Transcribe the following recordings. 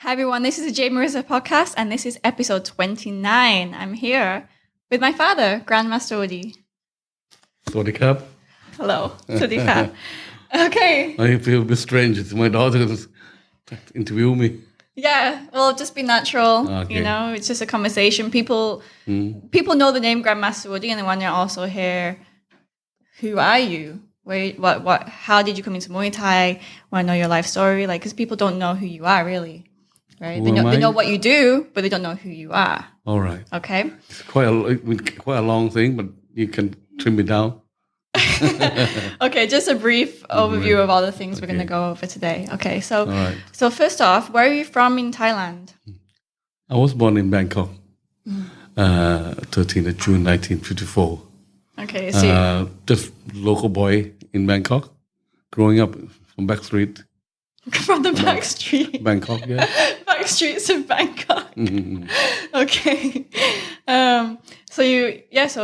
Hi everyone, this is the Jade Marrisa podcast and this is episode 29. I'm here with my father, Grandmaster Woody. Sawadee krap. Hello. Sawadee. Okay. I feel a bit strange. It's my daughter who's interview me. Yeah, well, just be natural. Okay. You know, it's just a conversation. People know the name Grandmaster Woody and they want to also hear, who are you? How did you come into Muay Thai? Want to know your life story? Like, because people don't know who you are, really. Right? They know what you do, but they don't know who you are. All right. Okay. It's quite a long thing, but you can trim it down. Okay, just a brief overview of all the things we're going to go over today. Okay, so right. So first off, where are you from in Thailand? I was born in Bangkok, 13th of June 1954. Okay, so just local boy in Bangkok, growing up from backstreet. From the back street. Bangkok, yeah. Back streets of Bangkok. Mm-hmm. Okay. So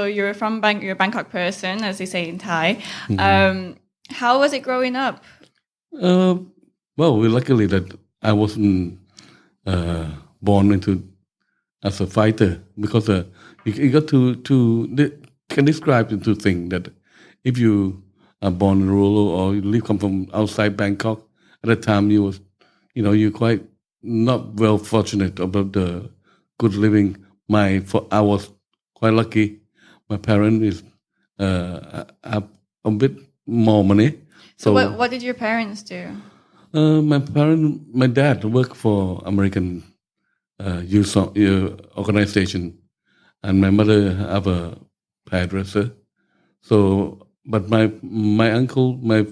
you're from you're a Bangkok person, as they say in Thai. Mm-hmm. How was it growing up? Well, luckily that I wasn't born as a fighter, because you got can describe the two things, that if you are born in rural or you come from outside Bangkok, at the time you're quite not well fortunate about the good living. I was quite lucky. My parents have a bit more money. So what did your parents do? My dad worked for American youth organization, and my mother have a hairdresser. So, but my uncle, my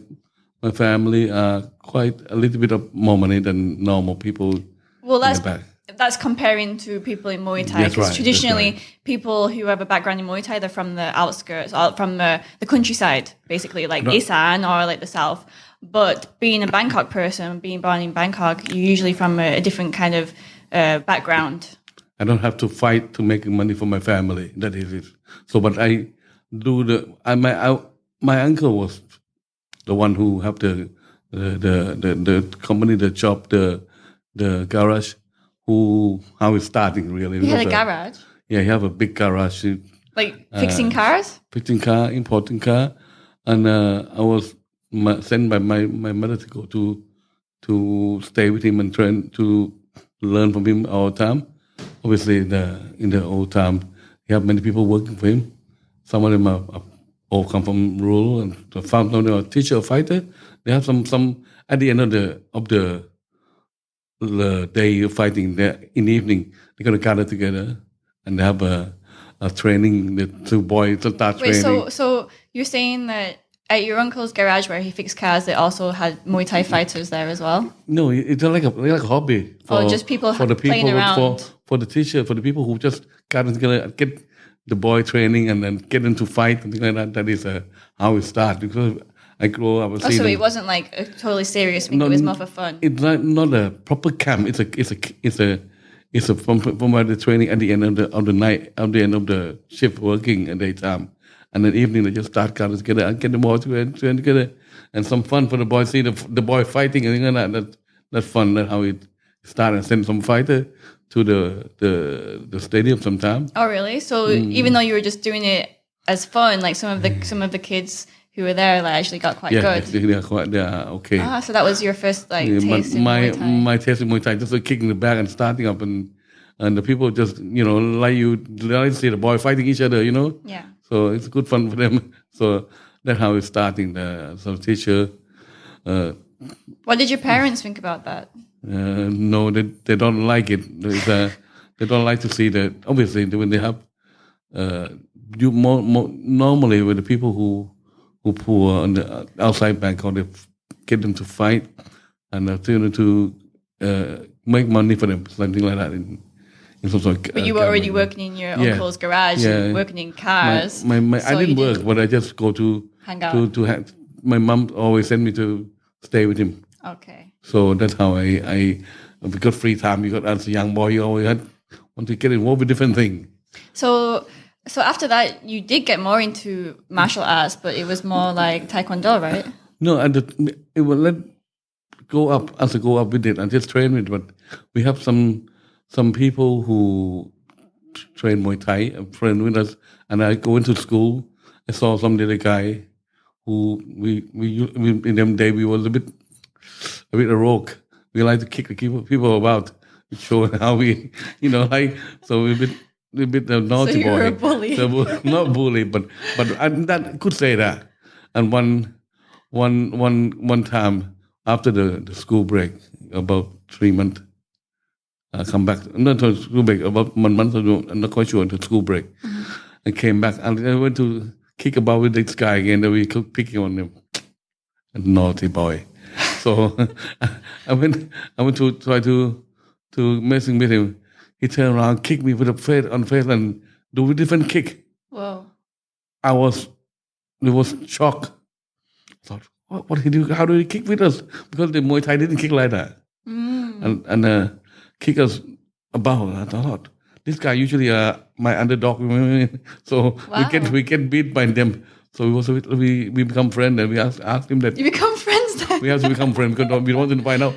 family are quite a little bit of more money than normal people. Well, that's comparing to people in Muay Thai, because traditionally people who have a background in Muay Thai, they're from the outskirts, or from the countryside, basically, like Isan or like the south. But being a Bangkok person, being born in Bangkok, you're usually from a different kind of background. I don't have to fight to make money for my family. That is it. So, but I do my uncle was the one who helped the company, the job, the garage, how it's starting really. He had a garage? Yeah, he have a big garage. Like fixing cars? Fixing car, importing car. And I was sent by my mother to go to stay with him and to learn from him all the time. Obviously, in the old time, he have many people working for him. Some of them all come from rural, and found out they are teacher or fighter. They have some at the end of the day of fighting. In the evening, they're gonna gather together and they have a training. The two boys start training. Wait, so you're saying that at your uncle's garage where he fixed cars, they also had Muay Thai fighters there as well? No, it's like a hobby. Just people playing around. For the teacher, for the people who just gather together, get the boy training and then get into fight and things like that. That is how it started. Because I grew up. So it wasn't like a totally serious thing. It was more for fun. It's not a proper camp. It's a from where the training at the end of the night, at the end of the shift working at daytime, and then evening they just start gathering together and get the boys to train together, and some fun for the boys. See the boy fighting and things like that. That's fun. That's how it started. And send some fighter to the stadium sometime. Oh, really? So even though you were just doing it as fun, like some of the kids who were there like actually got quite good. Yeah, they are okay. So that was your first taste in Muay Thai. My taste in Muay Thai, just a kick in the back and starting up, and the people just like to see the boy fighting each other, Yeah. So it's good fun for them. So that's how it's starting. So teacher. What did your parents think about that? No, they don't like it. They don't like to see that. Obviously, when they have normally with the people who are on the outside Bangkok, they get them to fight and to make money for them, something like that. In some sort of, but you were already working in your uncle's garage, and working in cars. I didn't work, but I just go to hang out. My mom always sent me to stay with him. Okay. So that's how I got free time. You got as a young boy, you always want to get involved with different things. So after that, you did get more into martial arts, but it was more like Taekwondo, right? No, go up with it and just train with it. But we have some people who train Muay Thai, a friend with us, and I go into school. I saw some little guy who we in them day we was a bit a rogue. We like to kick the people about, show how we, so we're a bit naughty so boy. A bully. So, not bully, but that could say that. And one time after the school break, about 3 months, I come back. Not to school break, about 1 month ago. I'm not quite sure to school break. I came back and I went to kick about with this guy again. And we kept picking on him. A naughty boy. So I went to try to messing with him. He turned around, kicked me with a face on face, and do a different kick. Whoa! It was shock. I thought, what did he do? How did he kick with us? Because the Muay Thai didn't kick like that, and kick us about. I thought this guy usually my underdog, so wow. we get beat by them. So we become friends, and we asked him that. You become friends then? We have to become friends because we wanted to find out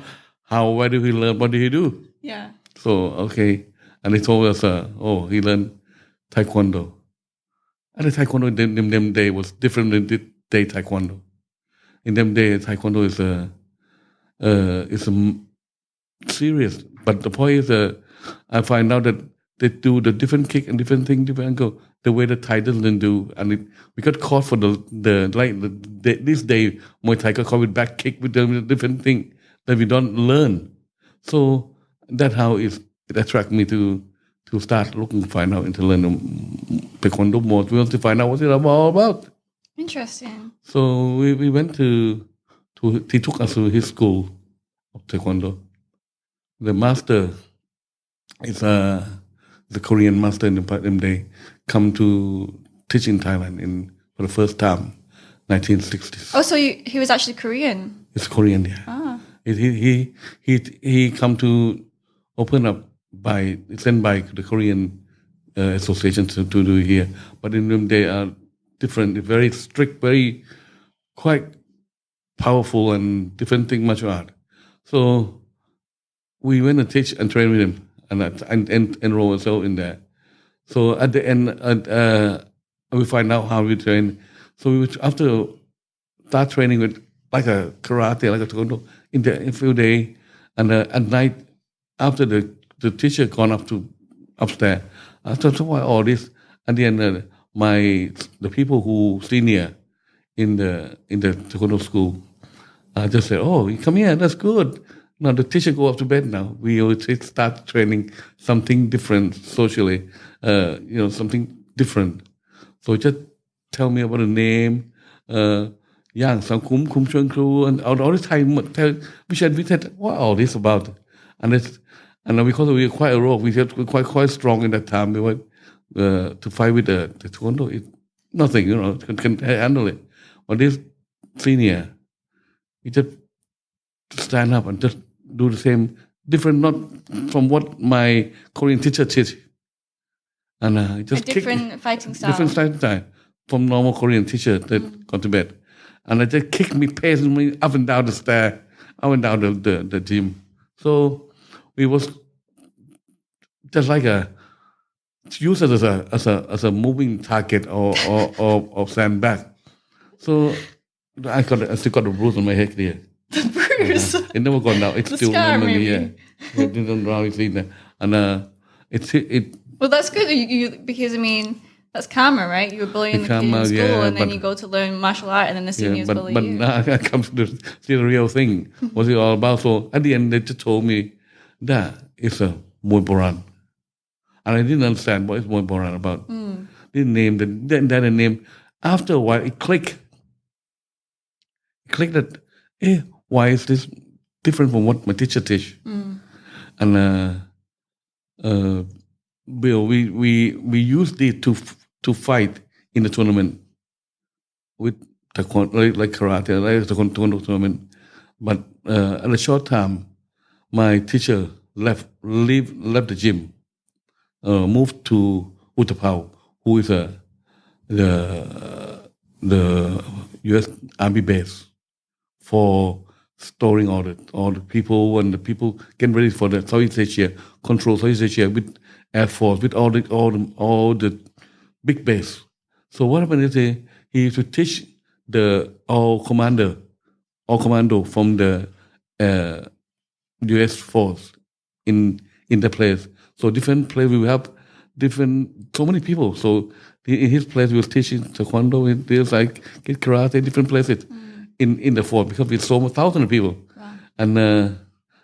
where did he learn, what did he do? Yeah. So, okay. And he told us, he learned Taekwondo. And the Taekwondo in them day was different than the day Taekwondo. In them day, Taekwondo is serious. But the point is, I find out that they do the different kick and different thing, different angle, the way the Thai doesn't do. And we got caught for this day, Muay Thai got caught with back kick with the different thing that we don't learn. So that's how it attracted me to start looking, find out, and to learn Taekwondo more. We want to find out what it's all about. Interesting. So we went to he took us to his school of Taekwondo. The master is the Korean master in them day come to teach in Thailand for the first time, 1960s. Oh, so he was actually Korean? It's Korean, yeah. Ah. He come to open up sent by the Korean association to do here. But in them they are different, very strict, very quite powerful and different thing, martial art. So we went to teach and train with him and enroll ourselves in there. So at the end, we find out how we train. So after start training with like a karate, like a taekwondo, in a few days, and at night after the teacher gone upstairs, I thought, why all this? At the end, the people who senior in the taekwondo school just said, "Oh, you come here, that's good. Now the teacher go up to bed now. We will start training something different socially, something different. So just tell me about the name, Yang Sang Kum Chuan Kru, and all this time we said, what all this about? And because we were quite a rogue, we were quite strong in that time. We went to fight with the taekwondo. Nothing, can handle it. But this senior, he just stand up and just do the same, different, not from what my Korean teacher teach. And just different fighting style. Different fighting style from normal Korean teacher that got to bed. And I just kicked me, pacing me up and down the stair, up and down the gym. So we was just like used as a moving target or sandbag. So I still got the bruise on my head here. The bruise. It never gone down. It's the still scar, normally maybe. It didn't really see that. And it. Well, that's good. Because I mean, that's karma, right? You were bullying the kid in school, and then you go to learn martial art, and then the seniors bully you. But now I come to the real thing. What's it all about? So at the end, they just told me that it's a Muay Boran, and I didn't understand what is Muay Boran about. Didn't name then the name. After a while, it clicked. It clicked that, why is this different from what my teacher teach? And Bill, we used it to fight in the tournament with taekwondo, like karate, like the taekwondo tournament. But at a short time, my teacher left the gym, moved to Luktupfah, who is the U.S. Army base for storing all the people, and the people getting ready for the Southeast Asia, control Southeast Asia with Air Force, with all the big base. So what happened is he used to teach the all commando from the U.S. force in the place. So different place we have so many people. So in his place we was teaching taekwondo. There's like karate, different places in the fort, because we saw thousands of people. Wow. And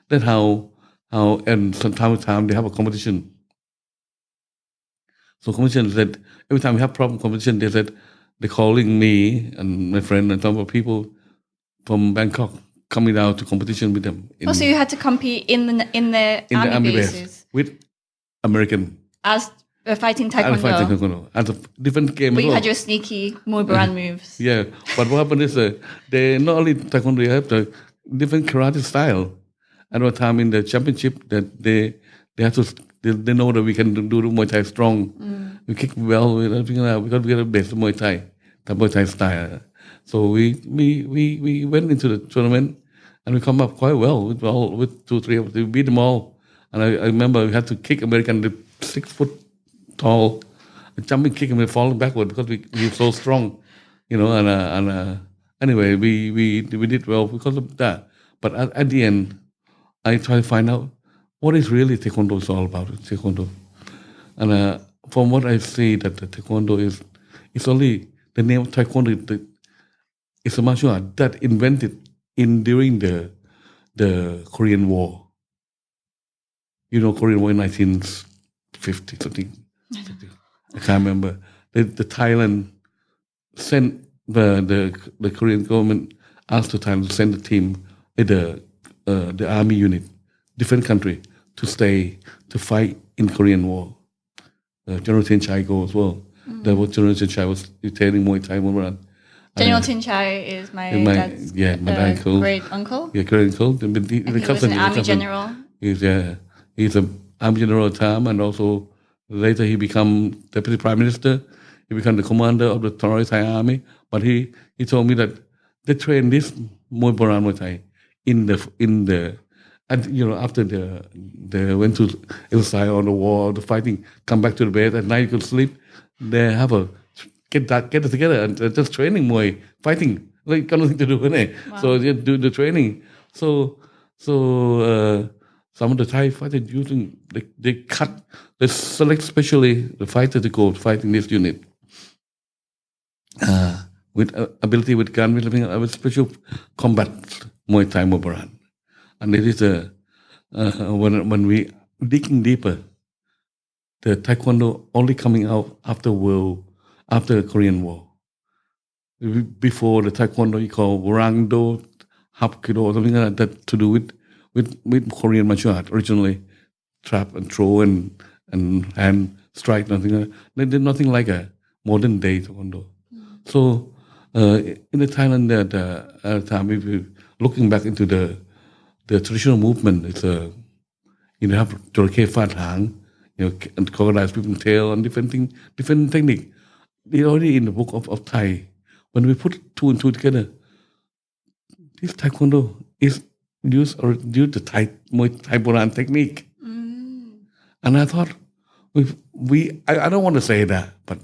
that's how and from time to time they have a competition. So competition said every time we have problem competition, they said they're calling me and my friend and some of people from Bangkok coming down to competition with them. So you had to compete in the army bases with American as fighting taekwondo. As a different game. But you had your sneaky Muay Boran moves. Yeah, but what happened is they not only taekwondo, they have the different karate style. At one time in the championship, that they have to. They know that we can do the Muay Thai strong. We kick well with everything because we have the best Muay Thai, the Muay Thai style. So we went into the tournament and we come up quite well with 2-3 of them. We beat them all. And I remember we had to kick American, the 6 foot tall, jumping kick, and we're falling backward because we were so strong, And anyway, we did well because of that. But at the end, I try to find out what is really taekwondo is all about. Taekwondo, and from what I see, that the taekwondo is only the name of taekwondo. It's a martial art that invented during the Korean War. Korean War in 1950 something. I can't remember. The Thailand sent the Korean government asked the Thailand to send a team, the army unit, different country, to stay to fight in Korean War. General Tin Chai go as well. There was General Tin Chai was training Muay Thai, Muay Boran. General Tin Chai is my dad's great uncle. Yeah, great uncle. He was an army general. He's an army general at the time, and also later he became deputy prime minister. He became the commander of the Thai army. But he told me that they trained this Muay Boran Muay Thai in the and after they went to exercise on the war, the fighting, come back to the bed at night, you could sleep. They have get it together and just training Muay, fighting, like got nothing to do with it. Wow. So they do the training. So some of the Thai fighters they select specially the fighter to go fighting this unit. With ability with gun, with special combat Muay Thai, Muay Boran. And it is when we digging deeper, the taekwondo only coming out after the Korean War. Before the taekwondo, you call Warangdo, Hapkido, something like that, to do with Korean martial art originally, trap and throw and hand strike, nothing like that. They did nothing like a modern day taekwondo. So in the Thailand at the time, if you looking back into the traditional movement, it's have Jorake Fat Hang, and crocodiles people tail and different technique. They're already in the book of Thai. When we put 2 and 2 together, this taekwondo is used the Thai Muay Thai Boran technique. And I thought I don't want to say that, but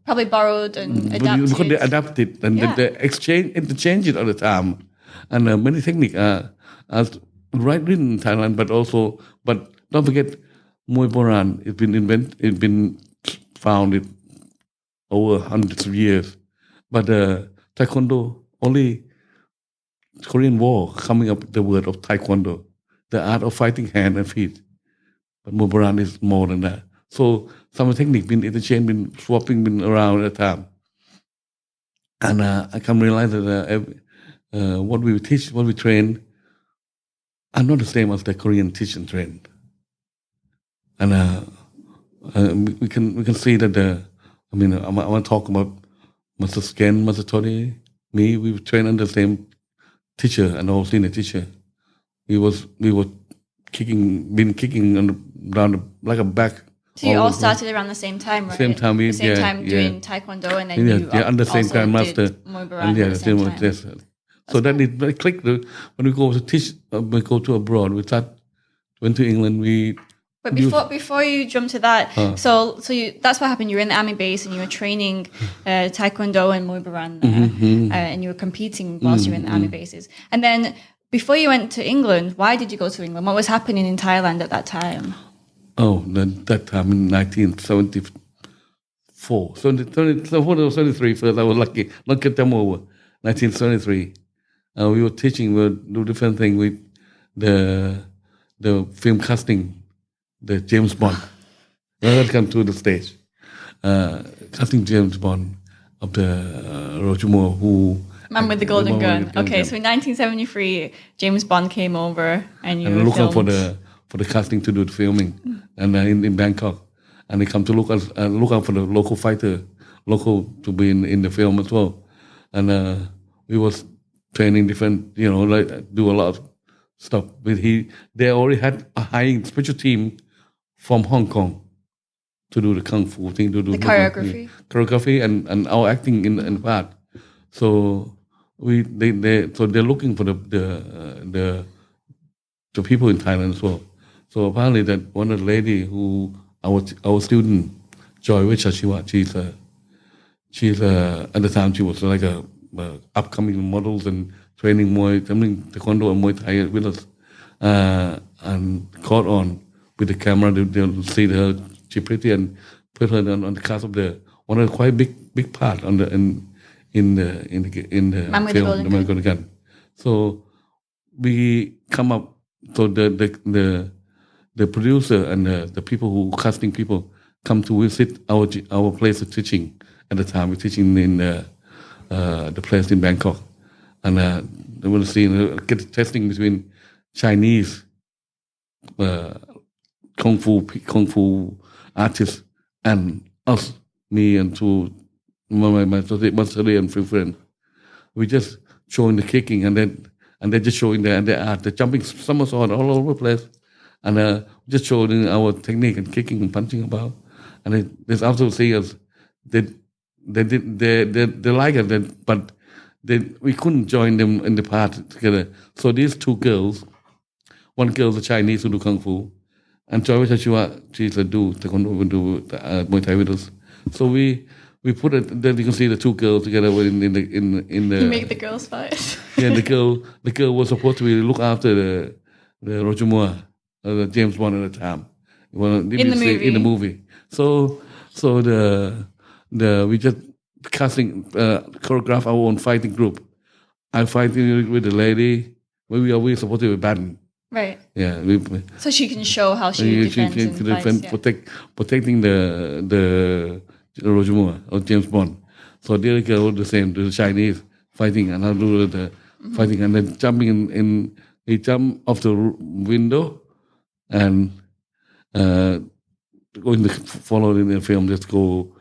probably borrowed and adapted. Because they adapted and they interchange it all the time. And many techniques are written in Thailand, but don't forget, Muay Boran, it's been founded over hundreds of years. But Taekwondo, only Korean War coming up with the word of Taekwondo, the art of fighting hand and feet. But Muay Boran is more than that. So some technique been interchanged, been swapping, been around at the time. And I come realize that what we teach, what we train, are not the same as the Korean teach and train. And we can see that I want to talk about Master Sken, Master Tony, me. We trained under the same teacher and also senior teacher. We were been kicking down like a back. So you all started around the same time, right? Same time, doing Taekwondo, and then you under the same time master. Muay Boran at the same time. So that it clicked. When we go to teach, we go to abroad. Went to England. But before you jump to that, so that's what happened. You were in the army base and you were training Taekwondo and Muay Boran there, and you were competing whilst you were in the army bases. And then before you went to England, why did you go to England? What was happening in Thailand at that time? Oh, that time in 1974. 73 first. I was lucky. Not get them over. 1973. We were teaching. We would do different things with the film casting. The James Bond. Welcome to the stage. Casting James Bond of the Roger Moore, who... Man with the Golden Gun. Okay, so in 1973, James Bond came over and you look out for the casting to do the filming and in Bangkok. And they come to look out for the local fighter, local to be in the film as well. And we was training different, do a lot of stuff. But they already had a high special team from Hong Kong to do the kung fu thing, to do the choreography and our acting in part. So they're looking for the people in Thailand as well. So apparently that one of the lady who our student Joy Vichashiwa, she's at the time she was like a upcoming models and training Taekwondo and Muay Thai with us, and caught on with the camera. They'll see her, she pretty, and put her on the cast of one of the quite big part in the Man with film, The Man with the Gun. So we come up. So the producer and the people who casting people come to visit our place of teaching. At the time, we're teaching in the place in Bangkok, and they want to see get the testing between Chinese kung fu artists and us, me and two my Australian friend. We just showing the kicking and they're just showing the art, the jumping somersault all over the place, and just showing our technique and kicking and punching about. And they also see us. They like it, but we couldn't join them in the part together. So these two girls, one girl is a Chinese who do kung fu, and Joy Vichashiwa, she's a taekwondo, do Muay Thai with us. So we put it. Then you can see the two girls together in the. You make the girls fight. Yeah, the girl was supposed to look after the Roger Moore, the James Bond at the time. In the movie. So we just casting choreograph our own fighting group. I'm fighting with the lady. We supposed to be batting. Right. Yeah. So she can show how she defends and fights, protecting the Roger Moore or James Bond. So the other girl was the same, the Chinese fighting, and I'll do the fighting, and then jumping in. He jumped off the window and follow in the film. Just go,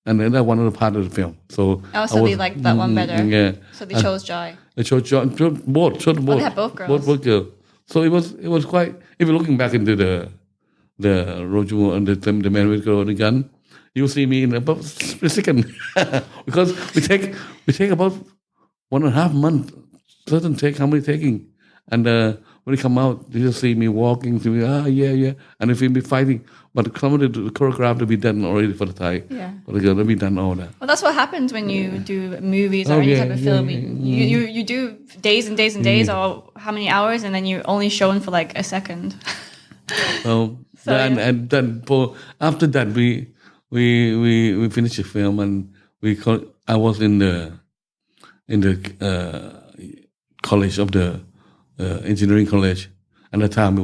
and then that one of the part of the film. So they liked that one better. Yeah. So they chose Joy. They chose Joy. Both. They had both girls. Both girls. So it was quite. If you're looking back into the Roger Moore and the Man with the Gun, you see me in about a second because we take about 1.5 months. Certain take how many taking, and when you come out, you just see me walking. To me, yeah, and if we be fighting, but some of the choreograph to be done already for the Thai. Yeah, for the girl to be done all that. Well, that's what happens when you do movies or any type of film. You do days and days and days, or how many hours, and then you're only shown for like a second. And then after that we finished the film, and I was in the college of the engineering college. At the time it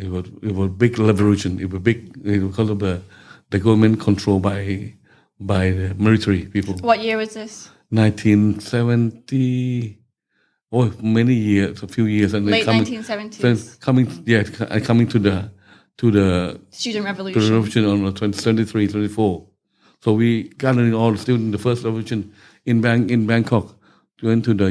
was big revolution. It was big because of the government controlled by the military people. What year was this? 1970. Oh, many years, a few years, and late 1970s. Coming to the student revolution. The revolution on 73, 34. So we gathering all the students. The first revolution in Bangkok went to the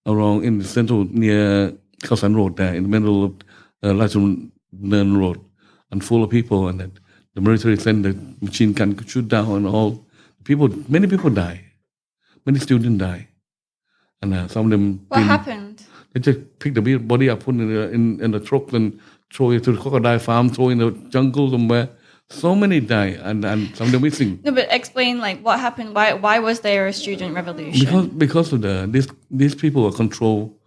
around in the central near Khao San Road there in the middle of Rajadamnern Road, and full of people, and then the military sent the machine gun to shoot down, and all people. Many people die. Many students die. and some of them. What happened? They just pick the body up, put it in the truck, and throw it to the crocodile farm, throw it in the jungle somewhere. So many die, and some of them missing. No, but explain like what happened. Why was there a student revolution? Because of these people were control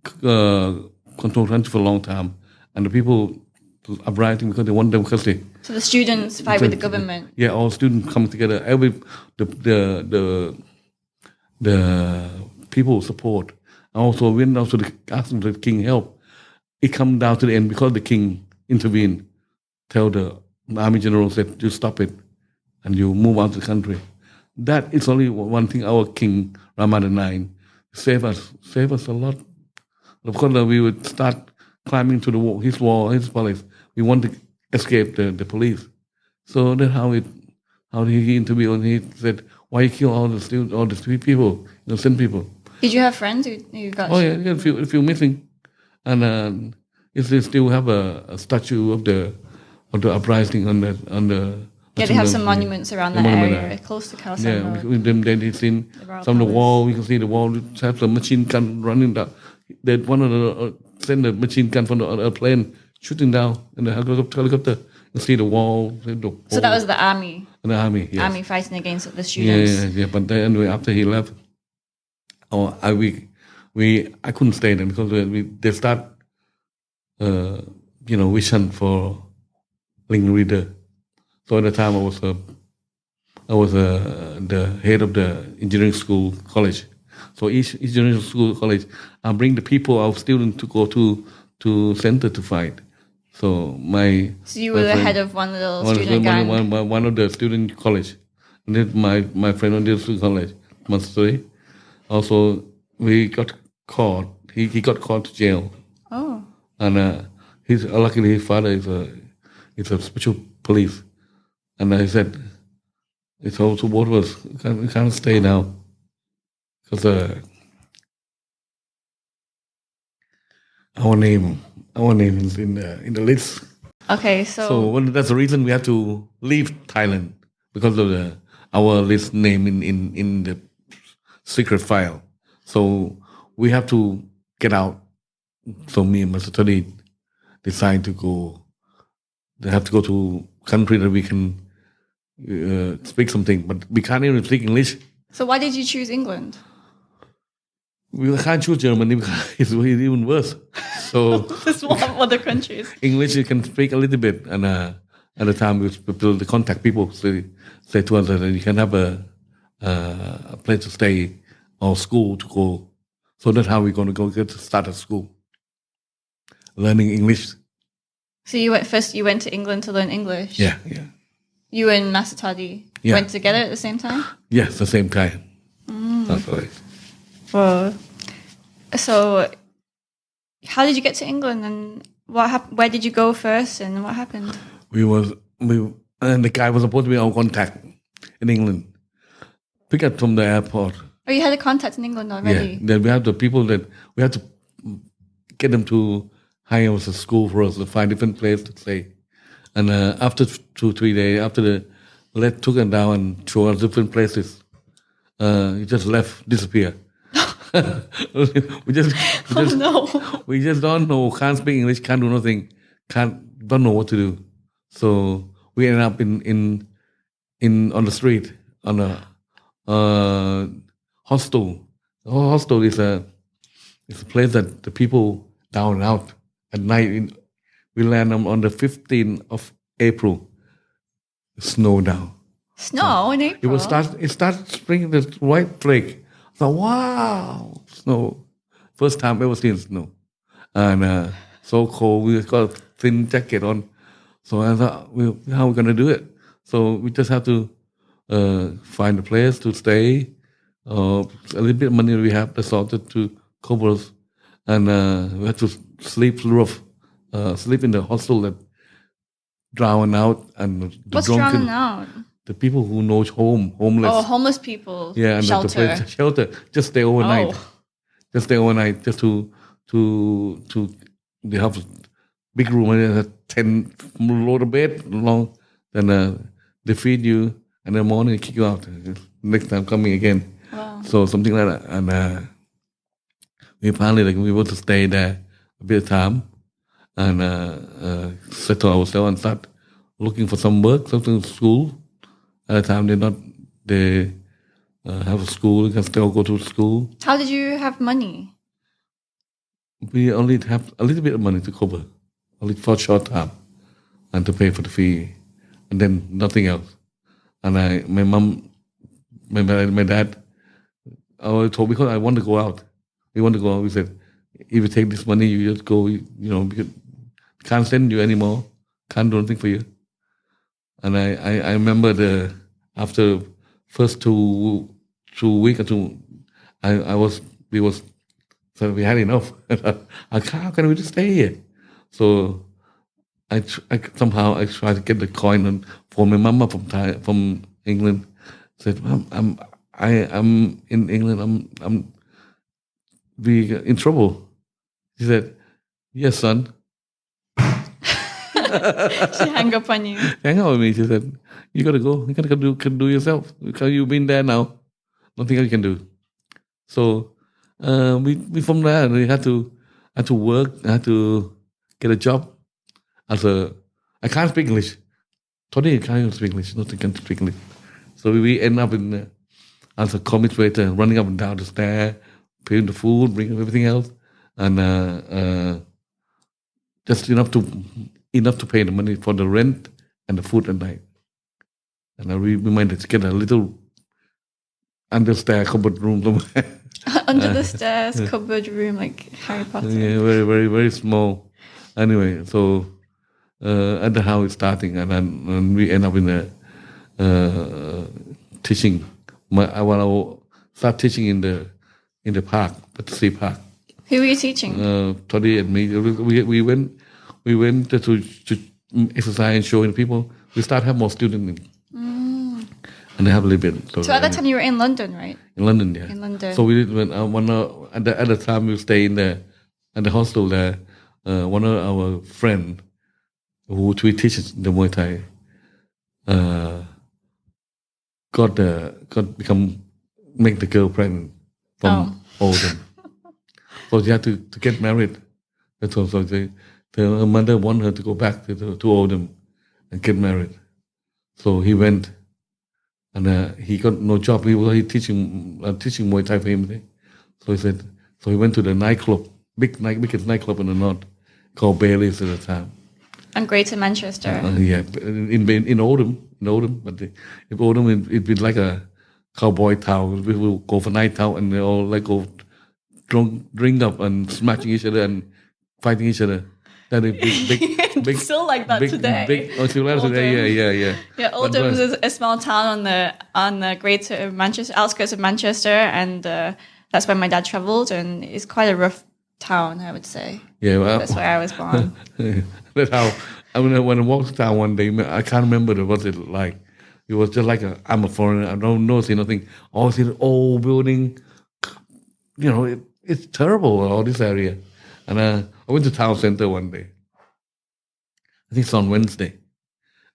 country for a long time, and the people are uprising because they want democracy. So the students fight with the government. Yeah, all students come together. The people support. Also, when also asking the king help, it come down to the end because the king intervened. Tell the army general said, "You stop it, and you move out of the country." That is only one thing. Our king Ramadan IX saved us a lot. Of course, we would start climbing to the wall, his palace. We want to escape the police. So that's how he intervened. And he said, "Why you kill all the people, innocent people?" Did you have friends who got? Oh yeah, a few missing, and they still have a statue of the uprising on the. Yeah, they have some monuments around that area, close to Khao San Road. Yeah, then they've seen some of the wall. We can see the wall. Have some machine gun running down. That one of the send the machine gun from the plane shooting down in the helicopter. You see the wall. So that was the army. The army, yes. Army fighting against the students. Yeah. But then anyway, after he left, I couldn't stay there because they start, vision for Ling Reader. So at the time I was the head of the engineering school college. So each engineering school college, I bring the people, our students to go to center to fight. So you were the head of one little student gang? One of the student college. And then my friend on the student college, Matsuri. Also, we got caught. He got caught to jail. Oh. And luckily his father is a special police. And I said, it's all to both of us. We can't stay now. Because our name is in the list. Okay, so that's the reason we have to leave Thailand because of our list name in the secret file. So we have to get out. So me and my study decide to go. They have to go to country that we can speak something, but we can't even speak English. So why did you choose England? We can't choose Germany because it's even worse. So this one of other countries. English you can speak a little bit, and at the time we build the contact people say to us that you can have a place to stay or school to go. So that's how we're going to go get to start at school, learning English. So you went to England to learn English. Yeah. You and Masatadi went together at the same time? Yes, the same time. That's right. Well, so how did you get to England, and where did you go first, and what happened? And the guy was supposed to be our contact in England. Pick up from the airport. Oh, you had a contact in England already? Yeah. Then we have the people that we have to get them to hire us a school for us to find different place to stay. And after 2-3 days, after the lead took us down and show us different places, he just left, disappear. we just don't know, can't speak English, can't do nothing, don't know what to do. So we ended up in on the street, on a hostel. The hostel is a place that the people down and out at night. We land on the 15th of April. Snow down. Snow in April? It starts spring, the white flake. I thought, wow, snow. First time ever seen snow. And so cold, we got a thin jacket on. So I thought, how are we going to do it? So we just have to find a place to stay. A little bit of money we have, that's all to cover us. And we had to sleep roof. Sleep in the hostel that drown out and the What's drowning out? The people who know homeless. Oh, homeless people. Yeah, and shelter. Shelter. Just stay overnight. Just stay overnight. Just to they have a big room and 10 load of bed long. Then they feed you, and in the morning they kick you out. Next time coming again. Wow. So something like that. And we finally we want to stay there a bit of time and settle ourselves and start looking for some work, something school. At the time they have a school, you can still go to school. How did you have money? We only have a little bit of money to cover, only for a short time, and to pay for the fee, and then nothing else. And my mom, my dad, I told because I want to go out. We want to go out. We said, if you take this money, you just go. Because can't send you anymore. Can't do anything for you. And I remember after first two weeks or two, so we had enough. How can we just stay here? So I somehow tried to get the coin and for my mama from England. Said, Mom, I'm in England. I'm be in trouble. She said, yes, son. She hung up on you. Hang up on me. She said, you gotta go. You gotta do yourself because you've been there now. Nothing else you can do. So we from there we had to work. I had to get a job I can't speak English. Totally can't speak English. Nothing can speak English. So we end up as a comic waiter, running up and down the stair, paying the food, bringing everything else, and just enough to pay the money for the rent and the food at night. And we managed to get a little under stair cupboard room somewhere. Under the stairs, cupboard room, like Harry Potter. Yeah, very, very, very small. Anyway, so at the house starting, and we end up in the teaching. I start teaching in the park, Pattaya Park. Who were you teaching? Toddy and me. We went to exercise and showing people. We start have more students in. And they have a little bit. So at that time you were in London, right? In London, yeah. In London. So we did at the time we stay in at the hostel there. One of our friend who we teaches the Muay Thai make the girl pregnant from Oldham. So she had to get married. That's all. So her mother wanted her to go back to Oldham and get married. So he went. And he got no job. He was teaching Muay Thai for him. So he went to the nightclub, biggest nightclub in the north, called Bailey's at the time. And Greater Manchester. Yeah, in Oldham, but in Oldham it'd be like a cowboy town. We will go for night out and they all like go drink up and smashing each other and fighting each other. That is big. Still like that today. Still like today. Yeah. Yeah, Oldham is a small town on the Greater Manchester outskirts of Manchester, and that's where my dad travelled, and it's quite a rough town, I would say. Yeah, well, that's where I was born. That's how. When I walked down one day, I can't remember what it like. It was just like I'm a foreigner. I don't know, see nothing. All see the old building. It's terrible. All this area. And I went to town center one day. I think it's on Wednesday.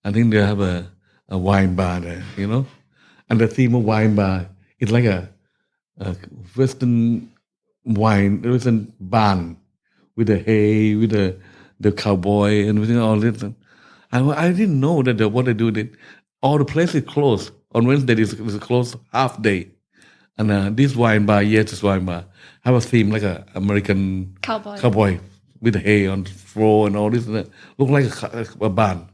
I think they have a wine bar there, And the theme of wine bar is like a Western barn with the hay, with the cowboy and everything, all this. And I didn't know that what they do. All the places closed. On Wednesday, it's closed half day. And this wine bar, this wine bar, have a theme like a American cowboy with the hay on the floor and all this and that. Look like a barn.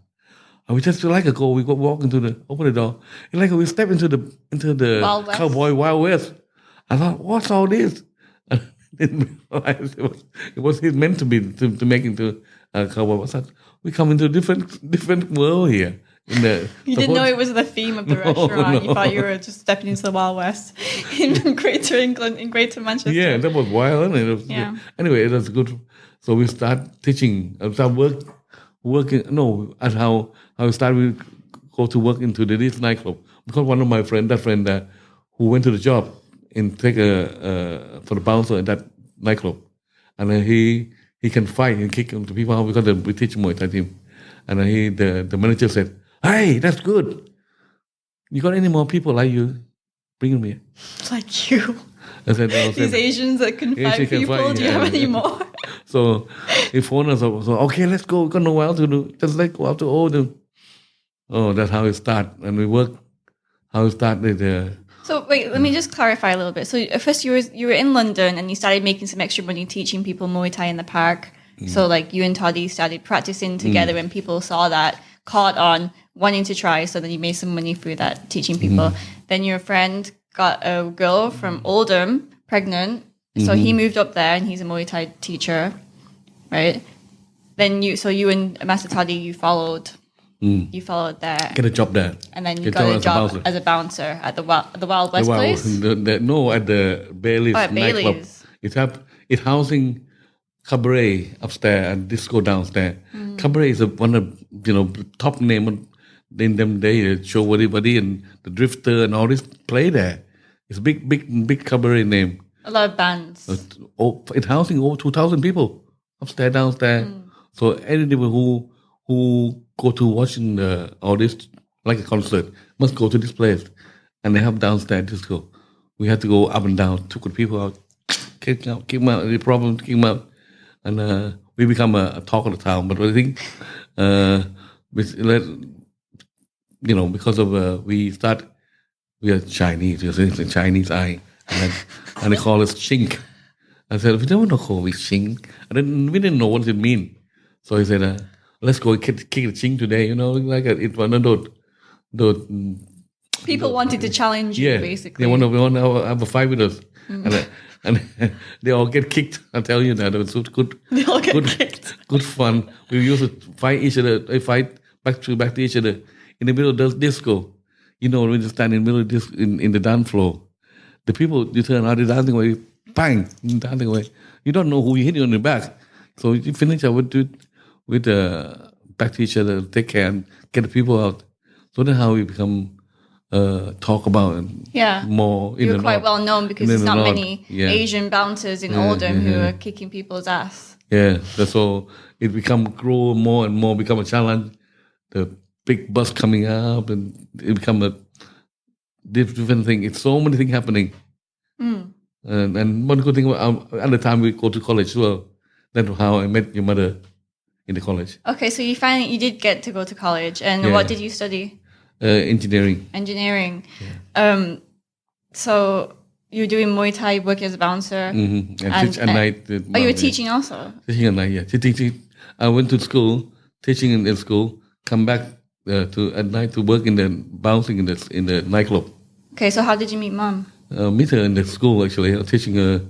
And we just like a go. We go walk open the door. It's like we step into the Wild cowboy Wild West. I thought, what's all this? And I didn't realize it was meant to be to make into a cowboy. What's that? We come into a different world here. You didn't know it was the theme of the restaurant. No. You thought you were just stepping into the Wild West in Greater England, in Greater Manchester. Yeah, that was wild, isn't it? Anyway, it was good. So we start teaching. I start working. No, at how I started to go to work into this nightclub because one of my friend who went to the job and take for the bouncer at that nightclub, and he can fight and kick into people out because we teach Muay Thai team, and the manager said, "Hey, that's good. You got any more people like you? Bring them here." Like you. I said, these Asians that can fight people. Do you have any more? So he phoned us up. So okay, let's go. We got nowhere else to do. Just let's go out to Oldham. Oh, that's how it started, and we worked. How it started. So wait, let me just clarify a little bit. So at first you were in London and you started making some extra money teaching people Muay Thai in the park. So like you and Toddy started practicing together and people saw that, caught on, wanting to try. So then you made some money through that teaching people. Then your friend got a girl from Oldham pregnant. So he moved up there and he's a Muay Thai teacher, right? Then you and Master Toddy, you followed there. Get a job there. And then you got a job as a bouncer at the Wild West place? No, at the Bailey's nightclub. It's housing cabaret upstairs and disco downstairs. Cabaret is one of top name in them days. G.M.Woody and the Drifter and all this play there. It's big cabaret name. A lot of bands. It's housing over 2,000 people upstairs, downstairs. So anyone who go to watching all this like a concert must go to this place, and they have downstairs disco. We had to go up and down, took the people out, kick them out, the problem, kick them out. And we become a talk of the town. But I think, because of we are Chinese. It's a Chinese eye, and they call us chink. I said, we don't know call we chink. We didn't know what it mean. So he said, let's go kick the chink today. Like it one of those. People wanted to challenge you, basically. They want to have a fight with us. And they all get kicked. I tell you that it was so good. They all get kicked. Good fun. We used to fight each other. They fight back to each other in the middle of the disco. When you stand in the middle of this in the dance floor, the people you turn out, they're dancing away, bang, dancing away. You don't know who you hit you on the back, so you finish up with back to each other, take care and get the people out. So that's how we become. Talk about and more. You're quite well known because there's not many Asian bouncers in Oldham who are kicking people's ass. Yeah, that's all. It grow more and more, become a challenge. The big bus coming up, and it become a different thing. It's so many things happening. And one good thing at the time we go to college as well. That's how I met your mother in the college. Okay, so you did get to go to college, and what did you study? Engineering. Yeah. So you're doing Muay Thai, working as a bouncer. And teach at night. You were teaching also? Teaching at night, yeah. I went to school, teaching in the school, come back at night to work in the bouncing in the nightclub. Okay, so how did you meet Mom? Meet her in the school, actually. teaching her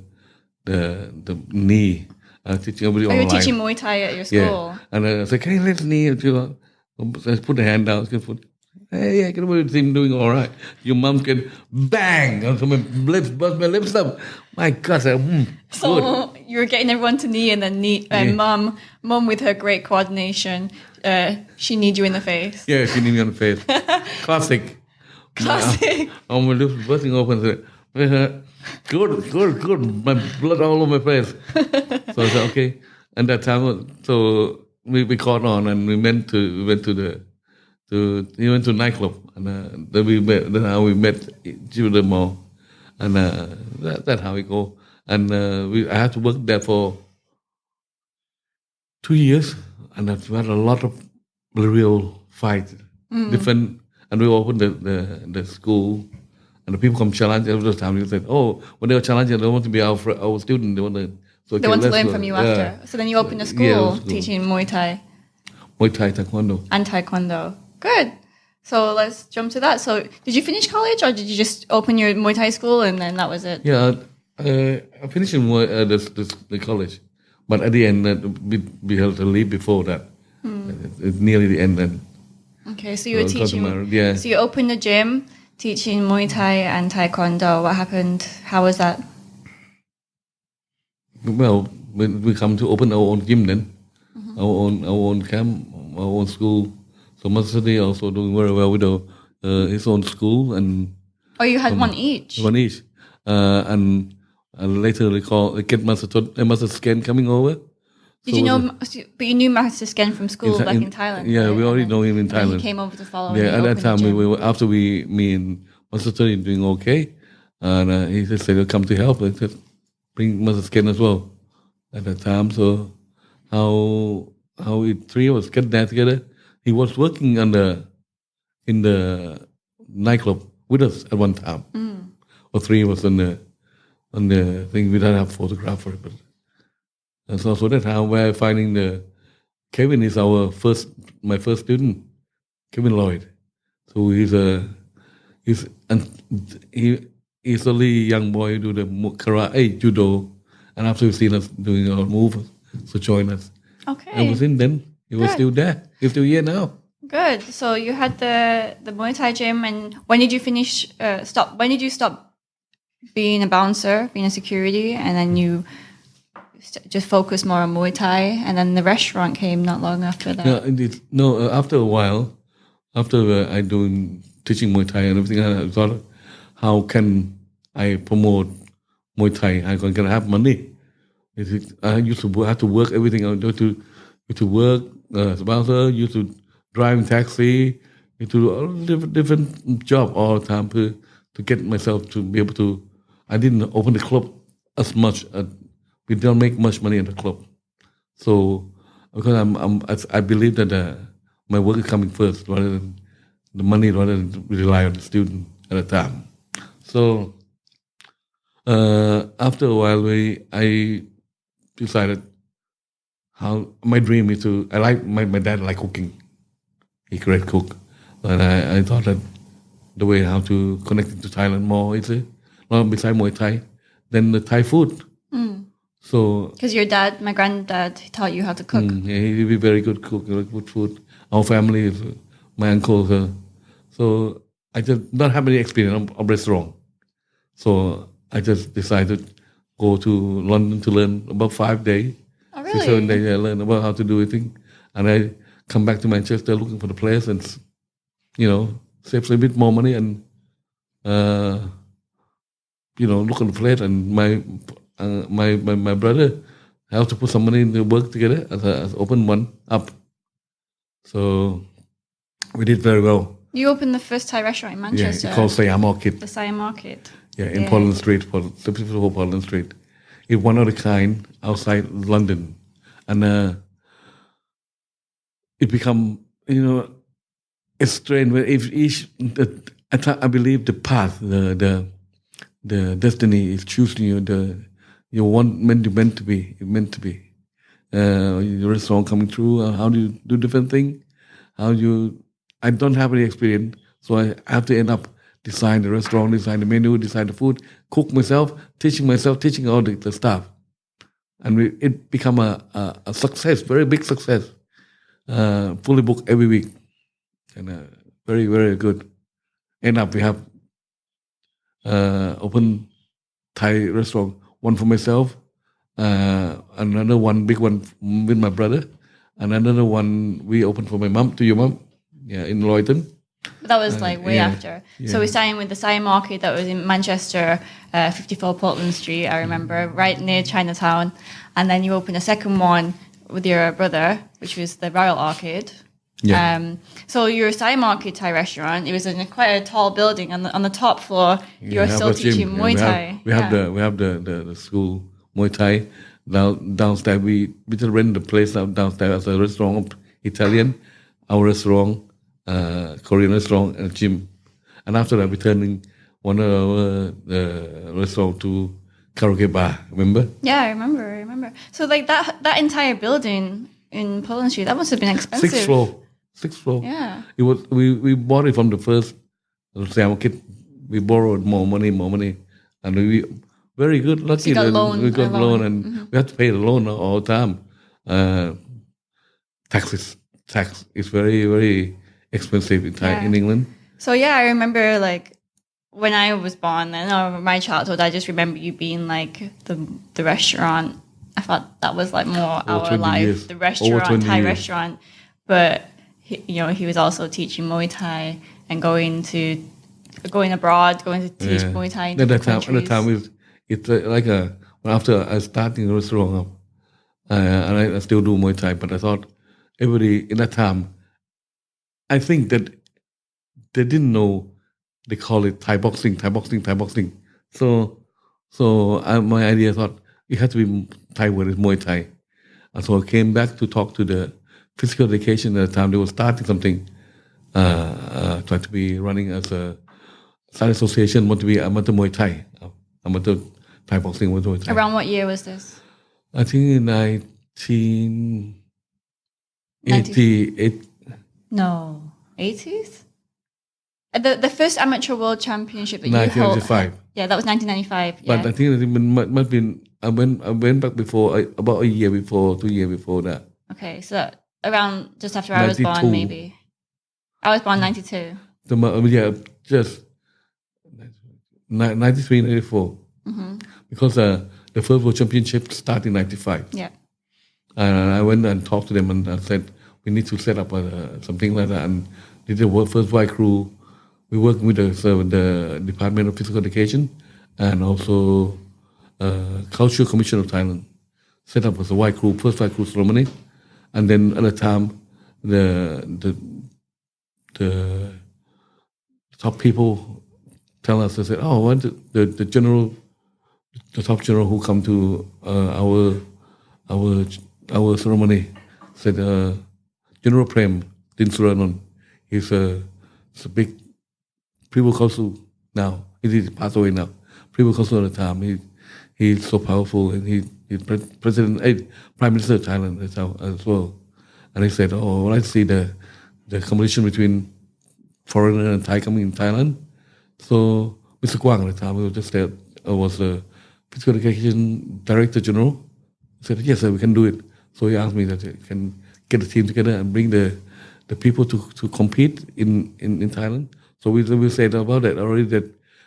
the knee. Teaching everybody online. You were teaching Muay Thai at your school? Yeah. And I said, can you let knee? I put the hand down. Hey, I can doing all right. Your mom can bang onto my lips, bust my lips up. My God, so good. You were getting everyone to knee, and then mom with her great coordination, she kneed you in the face. Yeah, she kneed me on the face. Classic. My lips busting open. Good. My blood all over my face. So I said, okay. And that time, so we caught on, and we went to nightclub, and then we met. That's how we met Judah Mall, and that's how we go. And I had to work there for 2 years, and I've had a lot of real fights, different. And we opened the school, and the people come challenge every time. They said, "Oh, when they were challenging, they want to be our student. They want to learn from you after." So then you opened a school teaching Muay Thai, Taekwondo, and Taekwondo. Good. So let's jump to that. So did you finish college, or did you just open your Muay Thai school and then that was it? Yeah, I finished in the college, but at the end we had to leave before that. It's nearly the end then. Okay, so you were teaching. So you opened a gym teaching Muay Thai and Taekwondo. What happened? How was that? Well, when we come to open our own gym then, our own camp, our own school. So Master Toddy also doing very well with his own school, and you had one each. One each, and later they get Master Scan coming over. Did you know? But you knew Master Scan from school back in Thailand. Yeah, right? We already know him in Thailand. He came over to follow. Yeah, at that time me and Master Toddy doing okay, And he just said, "Come to help." I just bring Mrs. Ken as well at that time. So how we three of us get there together. He was working in the nightclub with us at one time. Or three of us on the thing. We don't have photographer, but and so that's how we're finding Kevin is my first student, Kevin Lloyd. So he's only young boy do the karate, judo, and after we've seen us doing our move, so join us. Okay. And within then, he was still there. He's still here now. Good. So you had the Muay Thai gym, and when did you finish? When did you stop being a bouncer, being a security, and then you just focus more on Muay Thai, and then the restaurant came not long after that? After a while, after I doing teaching Muay Thai and everything, I thought, how can I promote Muay Thai? I can have money. I used to have to work everything. I used to work as a bouncer, used to drive taxi, used to do all different job all the time to get myself to be able to. I didn't open the club as much. We don't make much money in the club, so because I believe that my work is coming first rather than the money, rather than rely on the student at the time. So after a while, I decided how my dream is to. I like my dad like cooking. He great cook, and I thought that the way how to connect it to Thailand more is not besides Muay Thai, then the Thai food. So because my granddad taught you how to cook. Yeah, he'd be very good cook, good food. Our family is my uncle. So I just not have any experience of restaurant. So I just decided to go to London to learn about 5 days. Oh, really? 7 days I learned about how to do everything. And I come back to Manchester looking for the place and, save a bit more money and, look at the place. And my brother helped to put some money in the work together as open one up. So we did very well. You opened the first Thai restaurant in Manchester. Yeah, it's called Siam Market. The Siam Market. Yeah, in Portland Street, Portland Street. It's one of a kind outside London. And it become, it's strange. I believe the path, the destiny is choosing you. You meant to be. Your restaurant coming through. How do you do different things? I don't have any experience, so I have to end up design the restaurant, design the menu, design the food, cook myself, teaching all the staff. And it become a success, very big success. Fully booked every week. And very, very good. End up we have open Thai restaurant, one for myself, another one, big one with my brother, and another one we opened for my mom, to your mom, in Lloydton. That was way after. Yeah. So we started with the Siam Market that was in Manchester, 54 Portland Street, I remember, right near Chinatown. And then you opened a second one with your brother, which was the Royal Arcade. Yeah. So your Siam Market Thai restaurant, it was in quite a tall building. On the top floor, you were still teaching Muay Thai. We have the school Muay Thai. Downstairs, we just rent the place downstairs as a restaurant, Italian, our restaurant, Korean restaurant, and a gym. And after that, we turning one of our restaurant to karaoke bar. Remember? Yeah, I remember. So that entire building in Portland Street, that must have been expensive. Sixth floor. Yeah. It was. We bought it from the first Siam Market. We borrowed more money, and we very good. Lucky we got loan, and we had to pay the loan all the time. Tax is very, very expensive in England. So I remember when I was born and my childhood, I just remember you being the restaurant. I thought that was more our life, years. The restaurant, Thai restaurant. But he was also teaching Muay Thai and going abroad, going to teach Muay Thai in different countries. At the time, it's after I started the restaurant up, and I still do Muay Thai, but I thought everybody in that time, I think that they didn't know, they call it Thai boxing. My idea thought it had to be Thai word is Muay Thai. And so I came back to talk to the physical education at the time. They were starting something, trying to be running as a side association, want to be amateur Muay Thai, amateur Thai boxing, Muay Thai. Around what year was this? I think in 1988. No, 80s? The first amateur world championship that you held. 1995. Yeah, that was 1995. But yeah. I think it must have been. I went back before, about a year before, 2 years before that. Okay, so around just after I was born, maybe. I was born 92. Just 93, 94. Mm-hmm. Because the first world championship started in 95. Yeah. And I went and talked to them and I said, we need to set up something like that. And did the first white crew. We worked with the Department of Physical Education and also Cultural Commission of Thailand. Set up as a white crew, first white crew ceremony. And then at the time, the top people tell us, they said, oh, what the general, the top general who come to our ceremony said, General Prem Dinsuranon, he's a big Privy Council now. He passed away now. Privy Council at the time. He's so powerful, and he's Prime Minister of Thailand as well. And he said, "Oh, when I see the competition between foreigner and Thai coming in Thailand." So Mr. Kwang at the time, was the Physical Education Director General. He said, "Yes, sir, we can do it." So he asked me that he can get the team together and bring the people to compete in Thailand. So we said about that already, that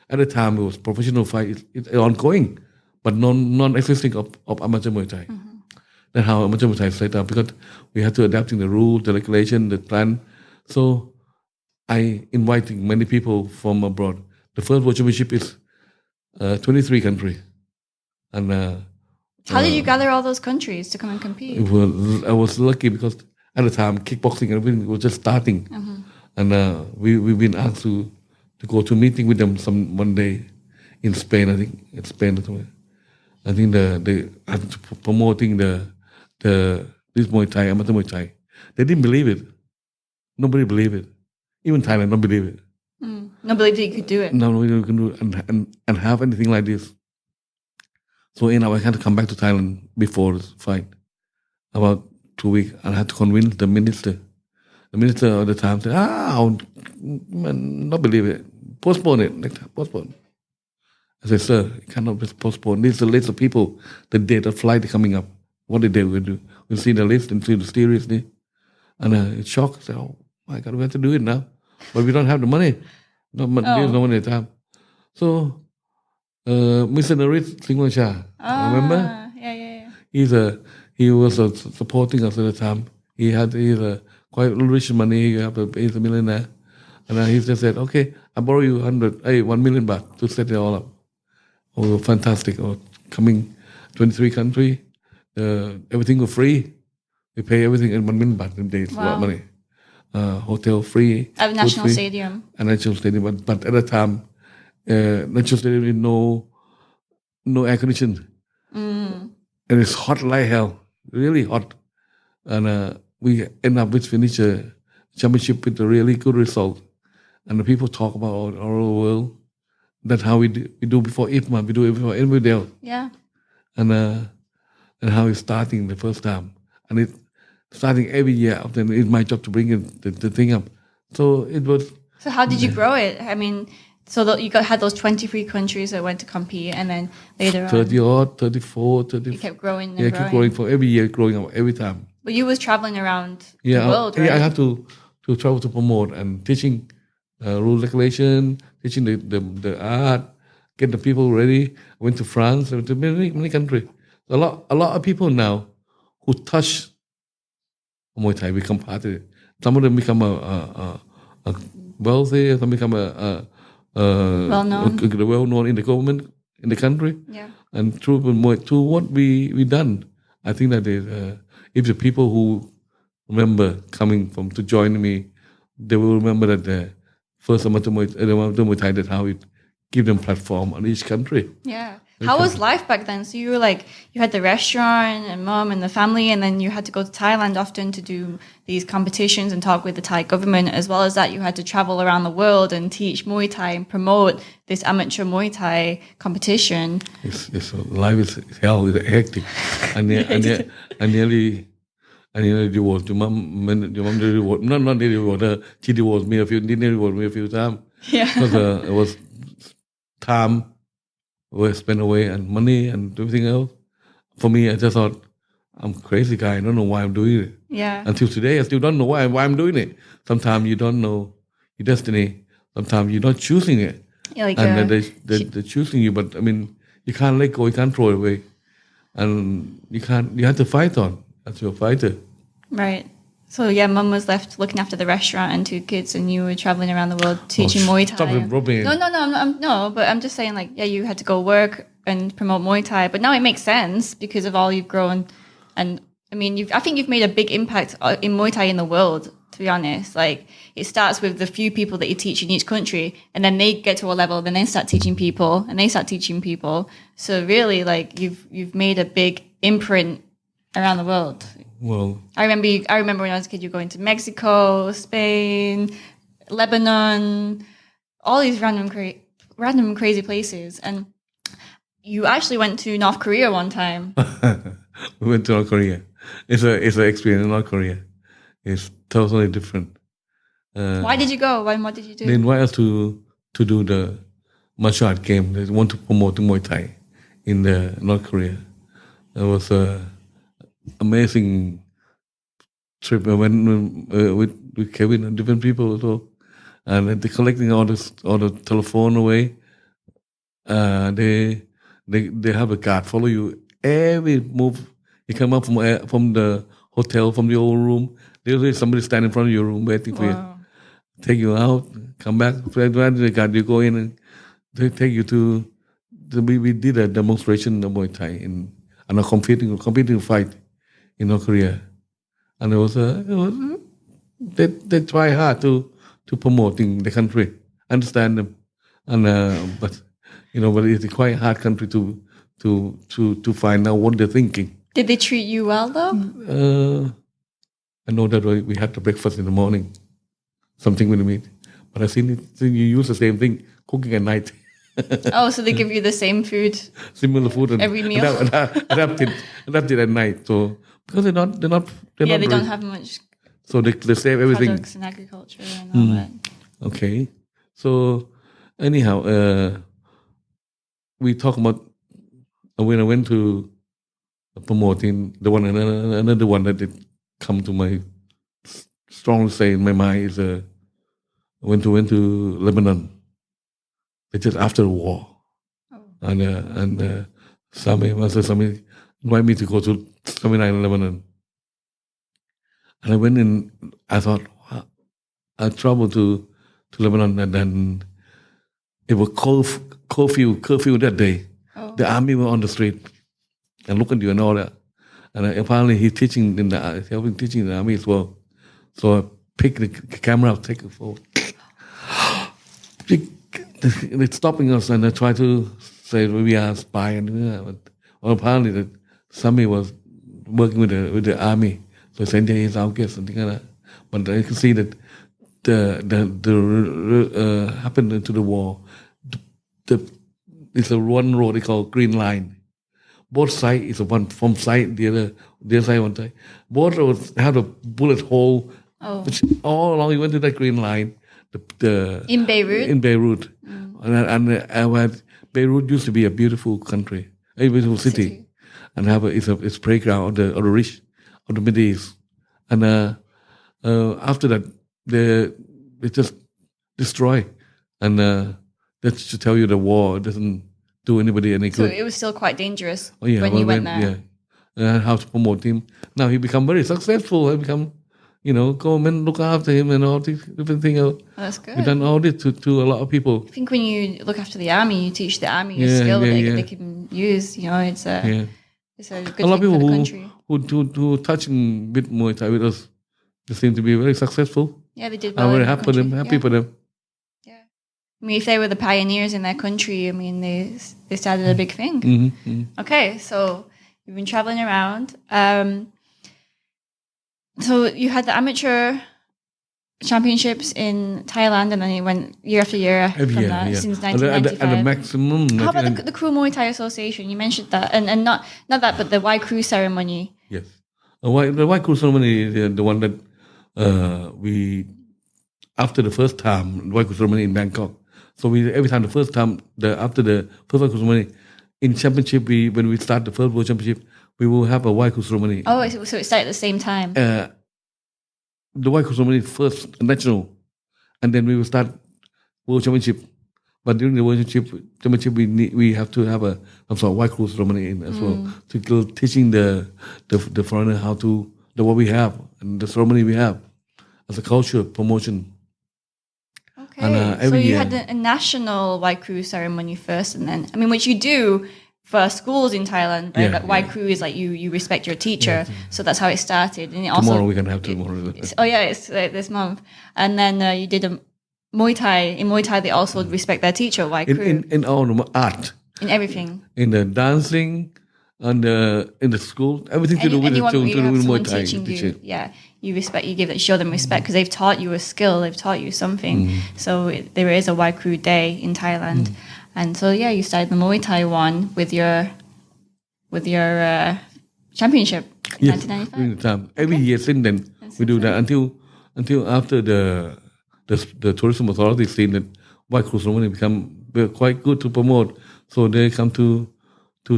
at the time it was professional fight, it's ongoing, but non-existing of amateur Muay Thai. Mm-hmm. That's how amateur Muay Thai set up, because we had to adapt in the rule, the regulation, the plan. So I invited many people from abroad. The first World Championship is 23 countries. And how did you gather all those countries to come and compete? I was lucky because at the time kickboxing and everything was just starting. Mm-hmm. And we've been asked to go to a meeting with them one day in Spain. I think it's Spain. I think they promoting this Muay Thai, amateur Muay Thai. They didn't believe it. Nobody believed it. Even Thailand don't believe it. Nobody believed you could do it. Nobody can do it and have anything like this. So I had to come back to Thailand before the fight, about 2 weeks, and I had to convince the minister. The minister at the time said, man, not believe it. Postpone it. Next time, postpone. I said, sir, it cannot be postponed. This is the list of people, the date of flight coming up. What did they do? We'll see the list and see the seriously. And it's shocked. I said, oh my God, we have to do it now. But we don't have the money. There's no money at the time. So, Mr. Narit Singwansha, remember? Yeah. He was supporting us at the time. He's quite rich money. He's a millionaire. And he just said, okay, I borrow you 1 million baht to set it all up. Oh, fantastic. Coming 23 countries, everything was free. We pay everything in 1 million baht in days. Wow. A lot of money. Hotel free. At National Stadium. At National Stadium. But at the time, National Stadium no air conditioning. And it's hot like hell. Really hot. And we end up with finish a championship with a really good result. And the people talk about all over the world. That's how we do before IFMA. We do it before everybody else. Yeah. And how it's starting the first time. And it's starting every year. Then it's my job to bring the thing up. So it was... So how did you grow it? I mean, so that you had those 23 countries that went to compete, and then later 30 odd, 34, 30... You kept growing and growing. Yeah, keep growing for every year, growing up every time. But you was traveling around the world, right? Yeah, I had to travel to promote and teaching rule regulation, teaching the art, get the people ready. I went to France, I went to many countries. A lot of people now who touch Muay Thai become part of it. Some of them become a wealthy, some become well-known in the government, in the country. Yeah. And through what we done, I think that if the people who remember coming to join me, they will remember that the first amateur Muay Thai, that's how it give them platform on each country. Yeah. How was life back then? So you were like, you had the restaurant and mom and the family, and then you had to go to Thailand often to do these competitions and talk with the Thai government. As well as that, you had to travel around the world and teach Muay Thai and promote this amateur Muay Thai competition. Life is hell, it's hectic. I nearly divorced your mom. Your mom divorced, not nearly divorced. She divorced me a few times. Yeah. Because it was time were spent away and money and everything else. For me, I just thought, I'm a crazy guy. I don't know why I'm doing it. Yeah. Until today, I still don't know why I'm doing it. Sometimes you don't know your destiny. Sometimes you're not choosing it. Yeah, like they're choosing you, but I mean, you can't let go, you can't throw it away. And you have to fight on as you're a fighter. Right. So yeah, mum was left looking after the restaurant and 2 kids, and you were traveling around the world teaching Muay Thai. Stop rubbing. No, but I'm just saying, like, yeah, you had to go work and promote Muay Thai, but now it makes sense because of all you've grown. And I mean, I think you've made a big impact in Muay Thai in the world, to be honest. Like, it starts with the few people that you teach in each country, and then they get to a level, then they start teaching people, and they start teaching people. So really, like, you've made a big imprint around the world. Well, I remember when I was a kid, you were going to Mexico, Spain, Lebanon, all these random crazy places. And you actually went to North Korea one time. We went to North Korea. It's an experience in North Korea. It's totally different. Why did you go? What did you do? They invite us to do the martial art game. They want to promote the Muay Thai in the North Korea. It was amazing trip. I went with Kevin and different people also, and they're collecting all the telephone away. They have a guard follow you every move. You come up from the hotel, from the old room. There's somebody standing in front of your room waiting for you. Take you out, come back. The guard, you go in and they take you to. We did a demonstration of Muay Thai and a competing fight in North Korea, and they try hard to promoting the country, understand them, and but it's a quite hard country to find out what they're thinking. Did they treat you well though? I know that we had the breakfast in the morning, something with the meat, but I seen you use the same thing cooking at night. Oh, so they give you the same food, similar food, and every meal. adapted at night. So because they don't have much. So they save everything. Products and agriculture and all that. Okay, so anyhow, we talk about when I went to promoting another one that did come to my strong say in my mind is went to Lebanon. Just after the war, and Sami invited me to go to 79 Lebanon, and I went in. I thought, wow, I traveled to Lebanon, and then it was curfew that day. Oh. The army were on the street and look at you and all that, and apparently he's helping teaching in the army as well. So I picked the camera up, take a photo. They're stopping us, and they try to say we are spy, and apparently that Sami was working with the army, so saying he's our guest, something like that. But I can see that the happened to the war. It's a one road they call Green Line. Both sides is one from side the other side one side. Both roads have a bullet hole, which all along you went to that Green Line. In Beirut? In Beirut. And Beirut used to be a beautiful country, a beautiful city. And it's playground of the rich, of the Middle East. And after that, they just destroy. And that's to tell you the war doesn't do anybody any good. So it was still quite dangerous when you went there. Yeah. How to promote him. Now he become very successful. He become... government look after him and all these different things. Oh, that's good. We've done all this to a lot of people. I think when you look after the army, you teach the army a skill they can use. It's a good a lot of people for the country. who touching with Muay Thai with us, they seem to be very successful. Yeah, they did well. I'm very happy for them. Yeah. I mean, if they were the pioneers in their country, I mean, they started a big thing. Okay, so you've been traveling around. So you had the amateur championships in Thailand, and then you went year after year since 1995. At the maximum. How about the Crew Muay Thai Association? You mentioned that, and not that, but the White Crew ceremony. Yes, the White Crew ceremony is the one that we after the first time White Crew ceremony in Bangkok. So every time after the first White Crew ceremony in championship, when we start the first World Championship, we will have a White Crew ceremony. Oh, so it started at the same time. The White Crew ceremony first national, and then we will start World Championship. But during the World Championship, we have to have some sort of White Crew ceremony in as well, to teaching the foreigner how to what we have and the ceremony we have as a culture promotion. Okay, and, so you had a national White Crew ceremony first, and then which you do for schools in Thailand, right? Like White Crew is like you respect your teacher, so that's how it started. And tomorrow we can have tomorrow. It's this month, and then you did a Muay Thai. In Muay Thai, they also respect their teacher, White Crew. In all art, in everything, in the dancing, and in the school, everything to do with Muay Thai. You respect, you show them respect because they've taught you a skill, they've taught you something. So there is a White Crew Day in Thailand. And so, you started the Muay Thai one with your championship in 1995. Every year since then, we do that until after the tourism authority seen that White Crew ceremony become quite good to promote. So they come to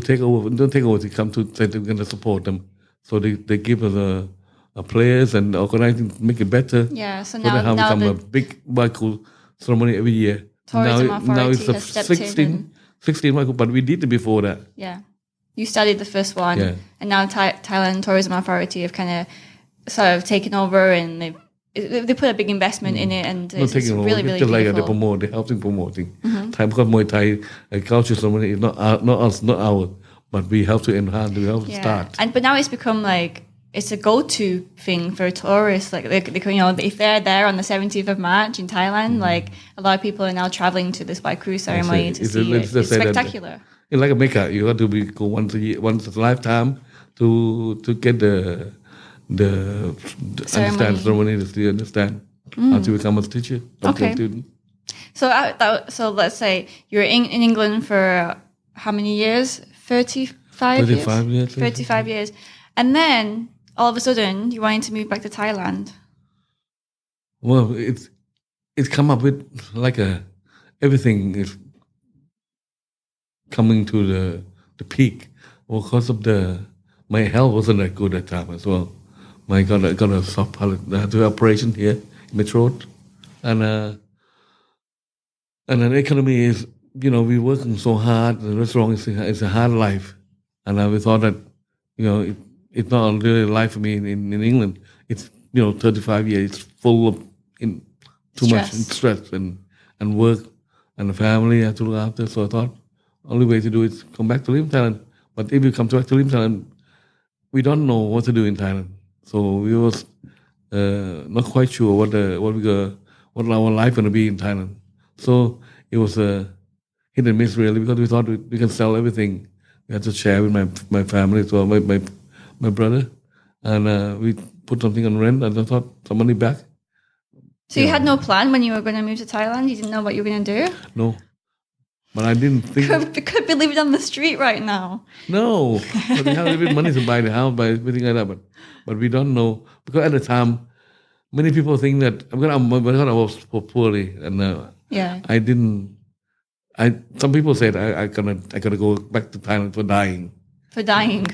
take over. Don't take over. They come to say they're going to support them. So they give us a players and organizing, make it better. Yeah. So now they become a big White Crew ceremony every year. Now it's a 16 White Crew, but we did it before that. Yeah. You studied the first one, and now Thailand Tourism Authority have kind of sort of taken over, and they put a big investment in it, and it's really, really beautiful. Like they're helping promoting. Thai, because Muay Thai culture ceremony is not us, not ours, but we help to enhance, we help to start. But now it's become like it's a go-to thing for tourists. Like if they're there on the 17th of March in Thailand, like a lot of people are now traveling to this White Crew ceremony to see it. It's spectacular. It's like a Mecca. You have to go once a year, once a lifetime to get the ceremony to understand how to become a teacher. Okay. Student. So let's say you're in England for how many years? 35 years. 35 years, and then all of a sudden you wanted to move back to Thailand. Well, it's come up with like everything is coming to the peak because of my health wasn't that good at that time as well. I got a soft palate. I had to have operation here in my throat, and the economy is, we're working so hard. The restaurant is a hard life, and we thought that, it's not really a life for me in England. It's 35 years. It's full of too much stress and work and the family I have to look after. So I thought only way to do it is come back to live in Thailand. But if you come back to live in Thailand, we don't know what to do in Thailand. So we was not quite sure what our life gonna be in Thailand. So it was a hit and miss really, because we thought we can sell everything. We had to share with my family as well, my brother, and we put something on rent, and I thought some money back. So you had no plan when you were going to move to Thailand? You didn't know what you were going to do? No. But I didn't think... You could be living on the street right now. No. But we have a bit of money to buy the house, buy everything like that. But we don't know. Because at the time, many people think that... I was poorly. And I didn't... Some people said I gotta go back to Thailand for dying. For dying?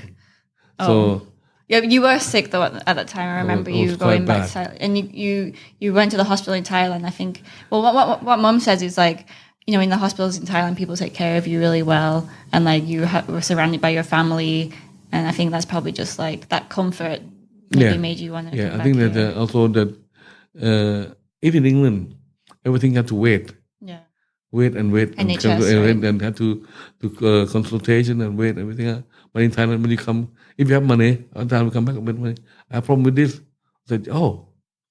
Oh. So... Yeah, you were sick though at that time. I remember you going back to Thailand, and you went to the hospital in Thailand. I think. Well, what Mum says is like, in the hospitals in Thailand, people take care of you really well, and like you were surrounded by your family, and I think that's probably just like that comfort maybe made you want to. Yeah, I think that also that even in England, everything had to wait. Yeah. Wait and NHS, and had to consultation and wait everything else. But in Thailand, when you come, if you have money, on time you come back with money. I have a problem with this. I said,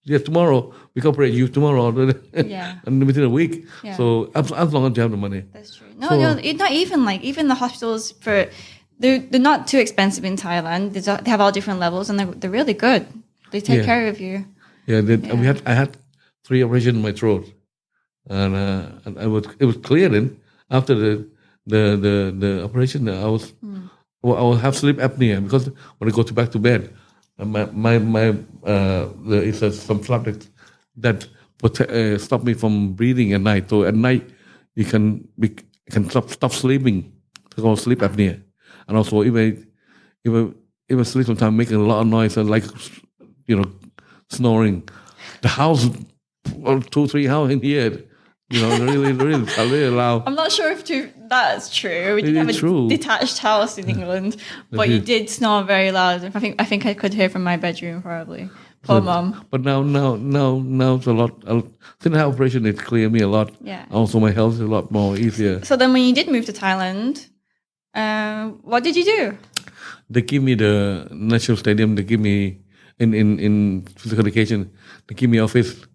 Yes, tomorrow we cooperate you tomorrow, and within a week. Yeah. So as long as you have the money. That's true. No, not even even the hospitals they're not too expensive in Thailand. They have all different levels, and they're really good. They take care of you. Yeah, I had 3 operations in my throat, and it was clear then after the operation. I will have sleep apnea because when I go back to bed, it's some flap that stop me from breathing at night. So at night you can stop sleeping. It's called sleep apnea, and also if I sleep sometimes making a lot of noise and snoring. The house, 2-3 houses in here, really loud. I'm not sure if that's true. We didn't have a detached house in England, but you did snore very loud. I think I could hear from my bedroom probably. Poor mom. But now it's a lot. Since the operation, it cleared me a lot. Yeah. Also, my health is a lot more easier. So then, when you did move to Thailand, what did you do? They give me the national stadium. They give me in physical education. They give me office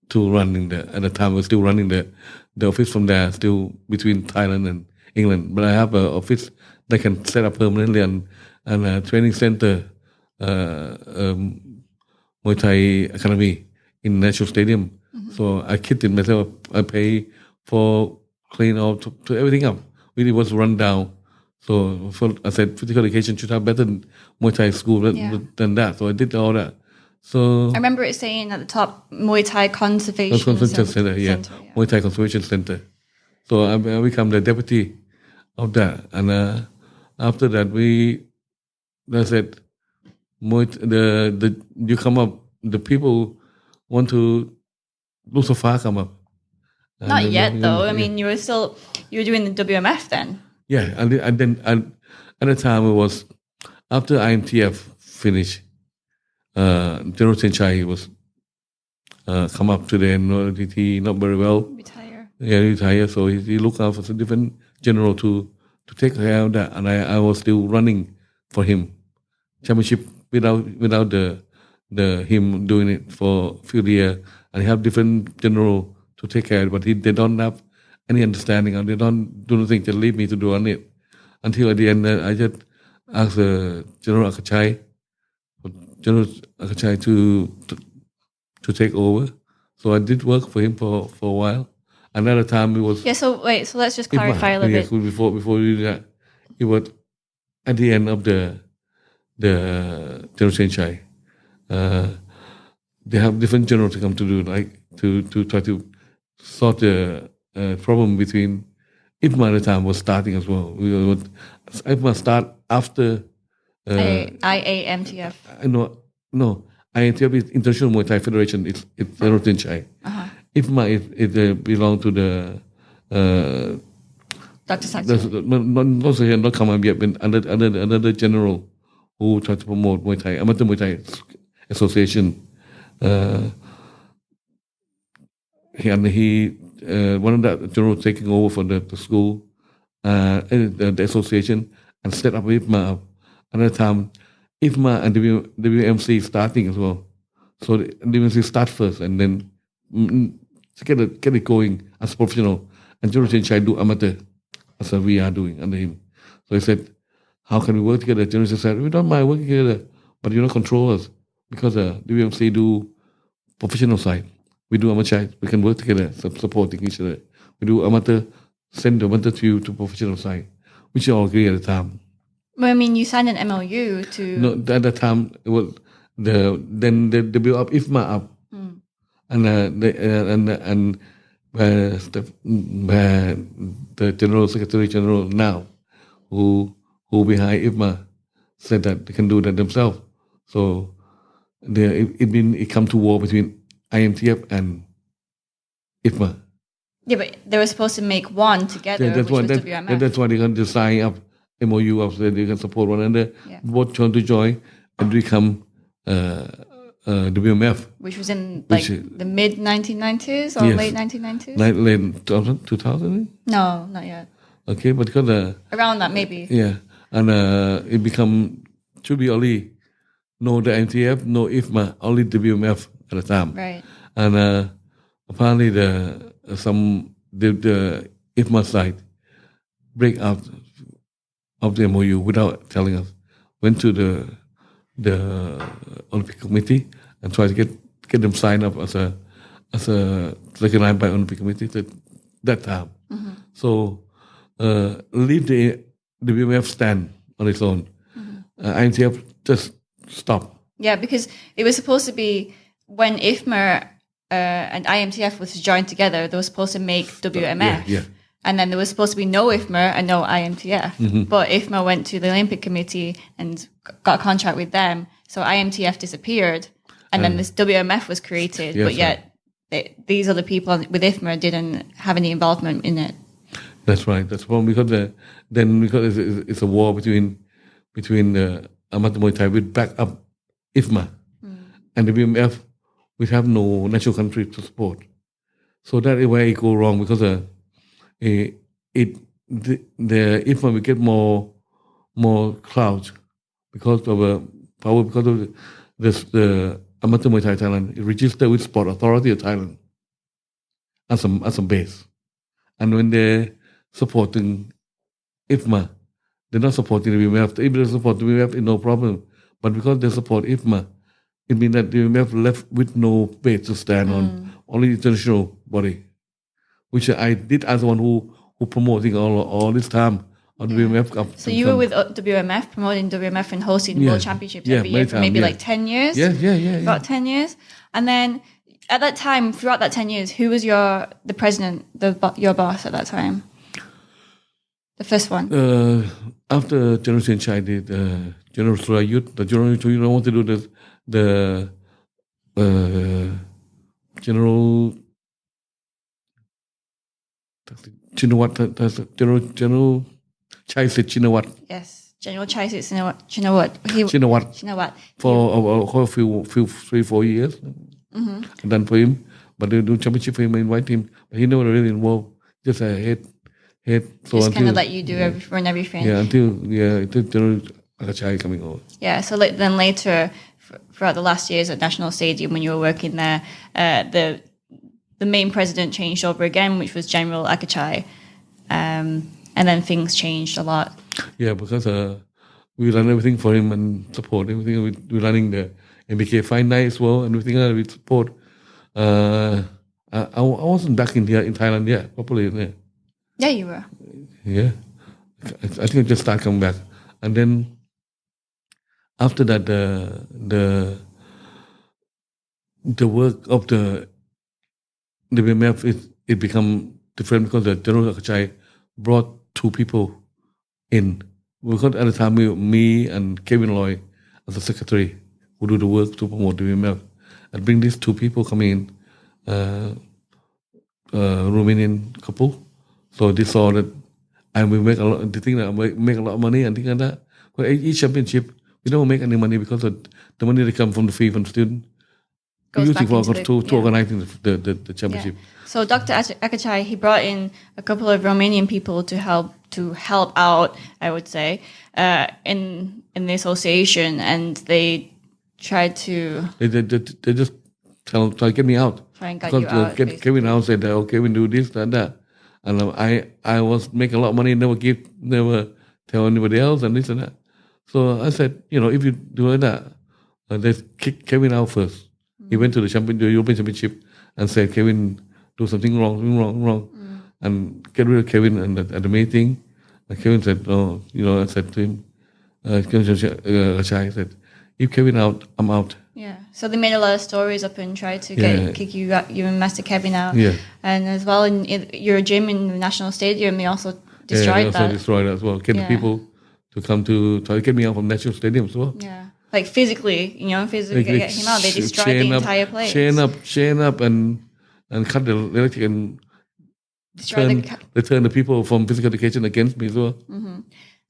to run in there. At the time, I was still running the office from there, still between Thailand and England. But I have an office that can set up permanently and a training center, Muay Thai Academy in National Stadium. Mm-hmm. So I kept it myself. I pay for clean out to everything up. Really was run down. So I said physical education should have better Muay Thai school than that. So I did all that. So I remember it saying at the top Muay Thai Conservation Center. Muay Thai Conservation Center. So I become the deputy of that, and after that I said, you come up. The people want to Luktupfah come up. Not yet, though. I mean, you were doing the WMF then. Yeah, and then at the time it was after IMTF finished. General Tenchai was come up to the end. He not very well. Retire. Yeah, retire. So he looked out for some different general to take care of that, and I was still running for him championship without the him doing it for a few years, and he have different general to take care of it, but they don't have any understanding, and they don't do nothing to leave me to do on it until at the end I just asked General Akachai to take over. So I did work for him for a while. Another time it was So let's just clarify a little bit. Before we do that, it was at the end of the General Tenchai. They have different generals to come to do, like to try to sort the problem between IFMA at the time was starting as well. IFMA start after IAMTF. No, IAMTF is International Muay Thai Federation. It's General Tenchai. IFMA it belong to the Dr. Sakso. Not come up yet, but another general who try to promote Muay Thai, Amateur Muay Thai Association. He one of the generals taking over for the school, the association, and set up IFMA. Another time, IFMA and WMC starting as well. So the WMC start first, and then to get it going as professional. And General Tenchai do amateur, as we are doing under him. So he said, "How can we work together?" General said, "We don't mind working together, but you don't control us because WMC do professional side. We do amateur. We can work together, supporting each other. We do amateur, send the amateur to you to professional side, which you all agree at the time." Well, I mean, you signed an MOU to. No, at the time it was then they built up IFMA up, and the General Secretary General now, who behind IFMA, said that they can do that themselves. So it come to war between IMTF and IFMA. Yeah, but they were supposed to make one together, which was WMF. That's why they can sign up MOU of so they can support one another. Yeah. Both trying to join and become WMF. Which was in the mid 1990s or late 1990s? Late 2000? No, not yet. Okay, but because around that maybe. Yeah, and it become should be only no the IMTF, no IFMA, only WMF at the time. Right. And apparently the IFMA side break out of the MOU without telling us. Went to the Olympic Committee and tried to get them signed up as a recognized by Olympic Committee at that time. Mm-hmm. So leave the WMF stand on its own. Mm-hmm. IMTF just stopped. Yeah, because it was supposed to be when IFMA and IMTF was joined together, they were supposed to make WMF. Yeah. And then there was supposed to be no IFMA and no IMTF. Mm-hmm. But IFMA went to the Olympic Committee and got a contract with them. So IMTF disappeared. And then this WMF was created. Yes, but yet these other people with IFMA didn't have any involvement in it. That's right. That's wrong because it's a war between the amateur Muay Thai with back up IFMA and the WMF. We have no national country to support. So that is where it go wrong because the IFMA will get more clout because of power because of the amateur Muay Thai Thailand is registered with Sport Authority of Thailand as a base. And when they're supporting IFMA, they're not supporting the WMF. If they support the WMF, it's no problem. But because they support IFMA, it means that the WMF left with no base to stand on, only international body, which I did as one who promoting all this time on the WMF Cup. So you were with WMF, promoting WMF and hosting World Championships every year for maybe like 10 years? Yeah. About 10 years. And then at that time, throughout that 10 years, who was the president, your boss at that time? The first one? After General Chai did General Surayut, the General Surayut wanted to do the General Chinawut, General Chai said Chinawut. Yes, General Chai said Chinawut. Chinawut. For a few 3-4 years. Mm-hmm. Done for him, but they do championship for him and invite him. But he never really involved. Just a head. So just kind of let you run everything. Yeah, until General Akachai coming over. Yeah, so then later, throughout the last years at National Stadium when you were working there, the main president changed over again, which was General Akachai, and then things changed a lot. Yeah, because we run everything for him and support everything. We're running the MBK Fight Night as well, and everything else we support. I wasn't back in Thailand yet, properly. Yeah, you were. Yeah. I think I just started coming back. And then after that, the work of the WMF, it become different because the General Akachai brought 2 people in. Because at the time, me and Kevin Loy as the secretary who do the work to promote the WMF, and bring these 2 people coming in, Romanian couple. So they saw that and we make a lot. They think that we make a lot of money and things like that. But each championship, we don't make any money because of the money that come from the fee from the student. We use it to organizing the championship. Yeah. So Dr. Akachai, he brought in a couple of Romanian people to help out, I would say, in the association, and they tried to. They just try to get me out. Try and get you out. Kevin out said, "Oh, Kevin, do this, that." And I was making a lot of money, never tell anybody else, and this and that. So I said, if you do that, let's kick Kevin out first. He went to the European Championship and said, Kevin, do something wrong. And get rid of Kevin at the meeting. And Kevin said, I said to him, I said, if Kevin out, I'm out. Yeah. So they made a lot of stories up and tried to kick you and Master Kevin out. Yeah. And as well, in your gym in the National Stadium, they also destroyed that. Yeah, they also destroyed that as well. Get the people to come to try to get me out from National Stadium as well. Yeah. Like physically get him out. They destroyed the entire place. Chain up and cut the electric and turn the people from physical education against me as well. Mm-hmm.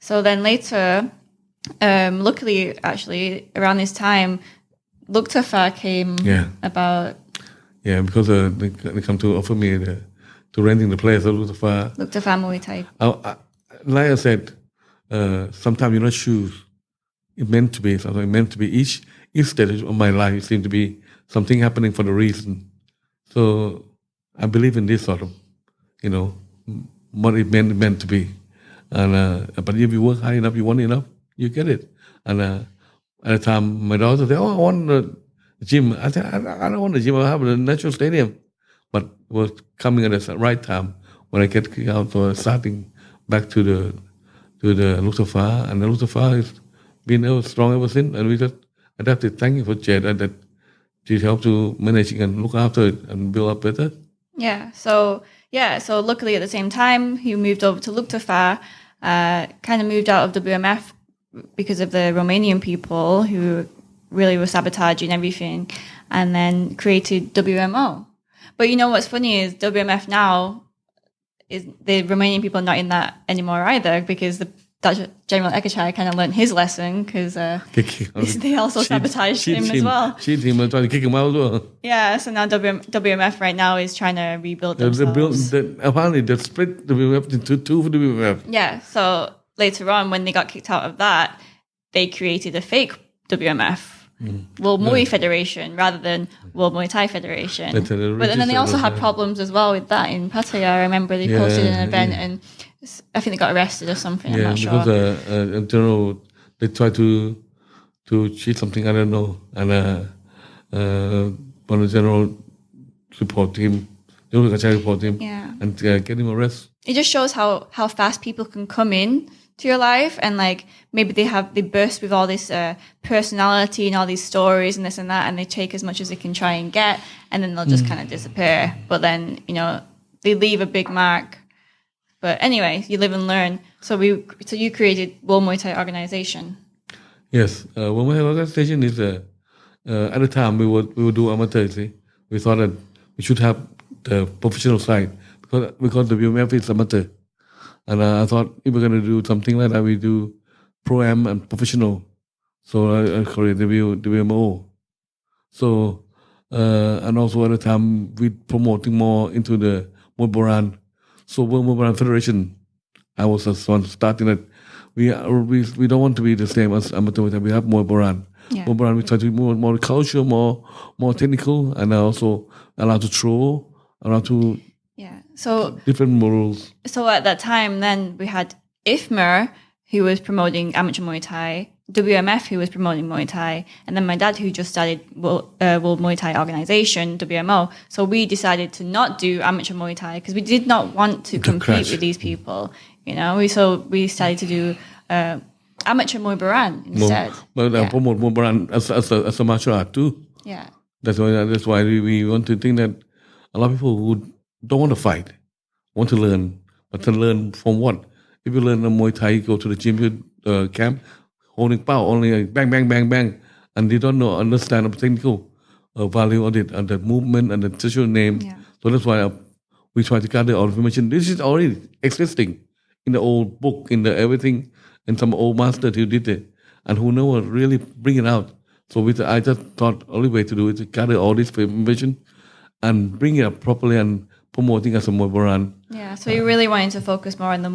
So then later, luckily, actually, around this time, Luktupfah came about. Yeah, because they come to offer me to renting the place of Luktupfah. Luktupfah Muay Thai. Like I said, sometimes you're not sure. It meant to be something. It meant to be each stage of my life. It seemed to be something happening for the reason. So I believe in this sort of, what it meant to be. And but if you work hard enough, you want enough, you get it. And at the time, my daughter said, "Oh, I want the gym." I said, "I don't want the gym. I have a natural stadium." But it was coming at the right time when I get kicked out, so starting back to the Luktupfah, and the Luktupfah has been strong ever since, and we just adapted. Thank you for Jade that she helped to manage and look after it and build up better. Yeah. So luckily at the same time, he moved over to Luktupfah, kind of moved out of WMF because of the Romanian people who really were sabotaging everything, and then created WMO. But you know what's funny is WMF now is the Romanian people are not in that anymore either, because the Dutch General Ekachai kind of learned his lesson, because they also sabotaged him as well. Cheat him and trying to kick him out as well. Yeah, so now WMF right now is trying to rebuild themselves. Apparently they split WMF into two for WMF. Yeah, so later on when they got kicked out of that, they created a fake WMF. World Muay Federation rather than World Muay Thai Federation. But then they also had problems as well with that in Pattaya. I remember they posted an event and I think they got arrested or something. I'm not sure. Because in general, they tried to cheat something, I don't know. And one of the general report him, and get him arrested. It just shows how fast people can come in to your life, and like maybe they burst with all this personality and all these stories and this and that, and they take as much as they can try and get, and then they'll just kind of disappear. But then they leave a big mark. But anyway, you live and learn. So you created World Muay Thai organization. Yes, World Muay Thai organization is at the time we would do amateur. See, we thought that we should have the professional side because the WMF is amateur. And I thought if we're going to do something like that, we do pro-am and professional. So I created WMO. So, and also at the time, we promoting more into the Muay Boran. So Muay Boran Federation, I was the one starting it. We don't want to be the same as amateur. We have Muay Boran. Yeah. Muay Boran, we try to be more cultural, more technical, and also allowed to throw, allowed to... Yeah, so different morals. So at that time, then we had IFMER, who was promoting amateur Muay Thai, WMF, who was promoting Muay Thai, and then my dad, who just started World Muay Thai Organization, WMO. So we decided to not do amateur Muay Thai because we did not want to compete with these people. So we started to do amateur Muay Boran instead. Promote Muay Boran as a martial art too. Yeah, that's why we want to think that a lot of people would. Don't want to fight, want to learn, but to learn from what? If you learn Muay Thai, you go to the gym camp, holding power, only bang, bang, bang, bang, and they don't understand the technical value of it, and the movement, and the traditional name. Yeah. So that's why we try to gather all information. This is already existing in the old book, in the everything, and some old master who did it, and who know really bring it out. So I just thought the only way to do it is to gather all this information and bring it up properly and promoting as a Muay Boran. Yeah, so you really wanted to focus more on the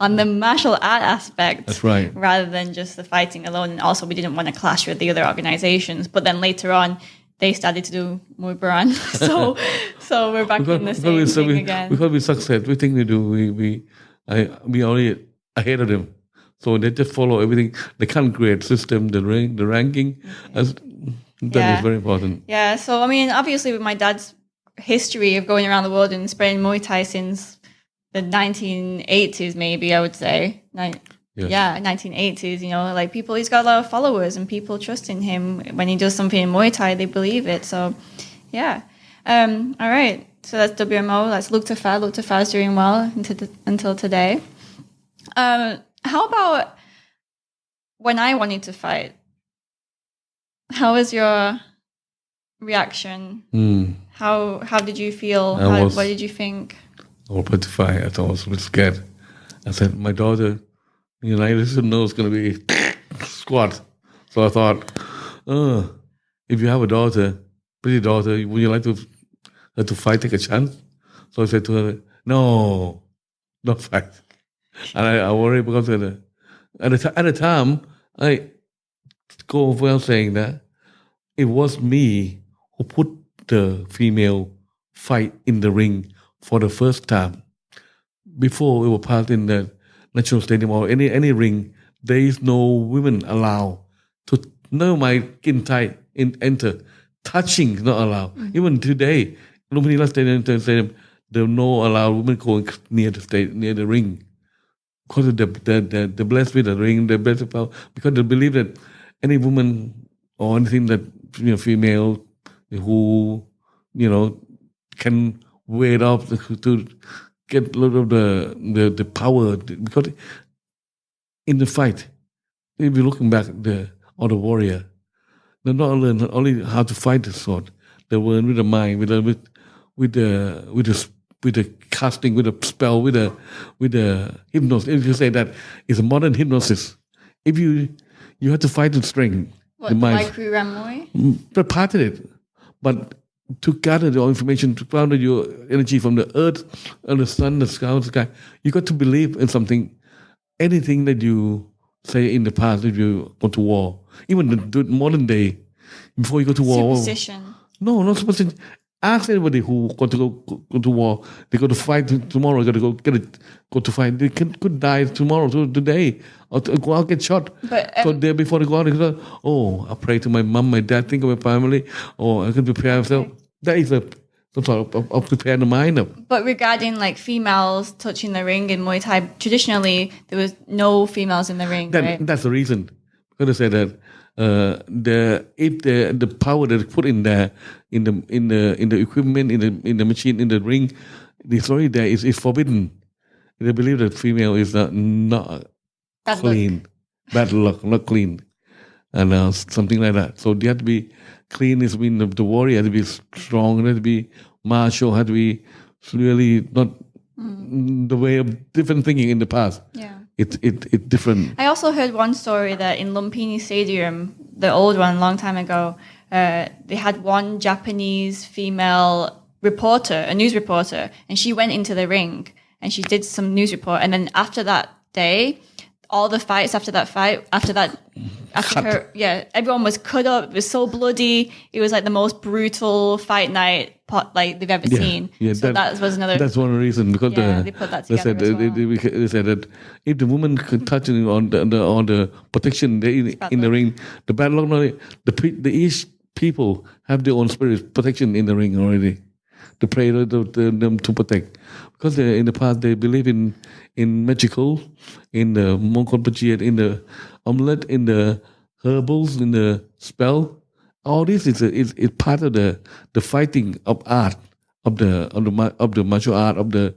on the martial art aspect. That's right. Rather than just the fighting alone. And also we didn't want to clash with the other organizations. But then later on, they started to do Muay Boran. so we're back in the same thing again. Because we succeed, we think we do. We already ahead of them. So they just follow everything. The grade system, the ranking. That is very important. Yeah, so I mean, obviously with my dad's history of going around the world and spreading Muay Thai since the 1980s, maybe I would say. Yeah, 1980s, like people, he's got a lot of followers and people trust in him. When he does something in Muay Thai, they believe it. So, yeah. All right, so that's WMO, that's Luktupfah. Luktupfah is doing well until today. How about when I wanted to fight? How was your reaction? How did you feel? What did you think? I was about to fight. I thought I was a bit scared. I said, my daughter, I didn't know it's going to be squat. So I thought, if you have a daughter, pretty daughter, would you like to fight, take a chance? So I said to her, no, don't fight. And I worried because at the time, I go well saying that, it was me who put the female fight in the ring for the first time. Before we were part in the national stadium or any ring, there is no women allowed to. No, my kin Thai enter. Touching is not allowed. Even today, Lumpini Stadium, there are no allowed women going near the ring. Because of the blessed with the ring, the blessed with power, because they believe that any woman or anything that female who can wade off to get a lot of the power, because in the fight, if you're looking back the warrior, they not only how to fight the sword, they learn with the mind, with the casting, with the spell, with the hypnosis. If you say that it's a modern hypnosis, if you have to fight with strength, the mind. Like Ramoi? But part of it, but to gather the information, to gather your energy from the earth, and the sun, the sky, you got to believe in something. Anything that you say in the past, if you go to war, even the modern day, before you go to war. Superstition. No, not superstition. Ask anybody who got to go to war. They go to fight tomorrow. Got to go to fight. They could die tomorrow, today, or go out get shot. But so day before they go out, they go, I pray to my mom, my dad, think of my family, or I can prepare myself. That is some sort of prepare the mind up. But regarding like females touching the ring in Muay Thai, traditionally there was no females in the ring. Right? That's the reason. I'm gonna say that. The power that is put in there in the equipment in the machine in the ring, the story there is forbidden. They believe that female is not bad clean, luck. Bad luck, not clean, and something like that. So they have to be clean. Is mean the warrior has to be strong, has to be martial, has to be really not the way of different thinking in the past. Yeah. It's different. I also heard one story that in Lumpini Stadium, the old one, long time ago, they had one Japanese female reporter, a news reporter, and she went into the ring and she did some news report. And then after that day, all the fights after her, everyone was cut up. It was so bloody. It was like the most brutal fight night they've ever seen. Yeah, so that was another. That's one reason because they put that together. They said that if the woman could touch on the protection in the ring, the bad luck, the each people have their own spirit protection in the ring already. To pray them to protect, because in the past they believe in magical, in the Mongkol, in the omelette, in the herbals, in the spell. All this is part of the fighting of art of the martial art of the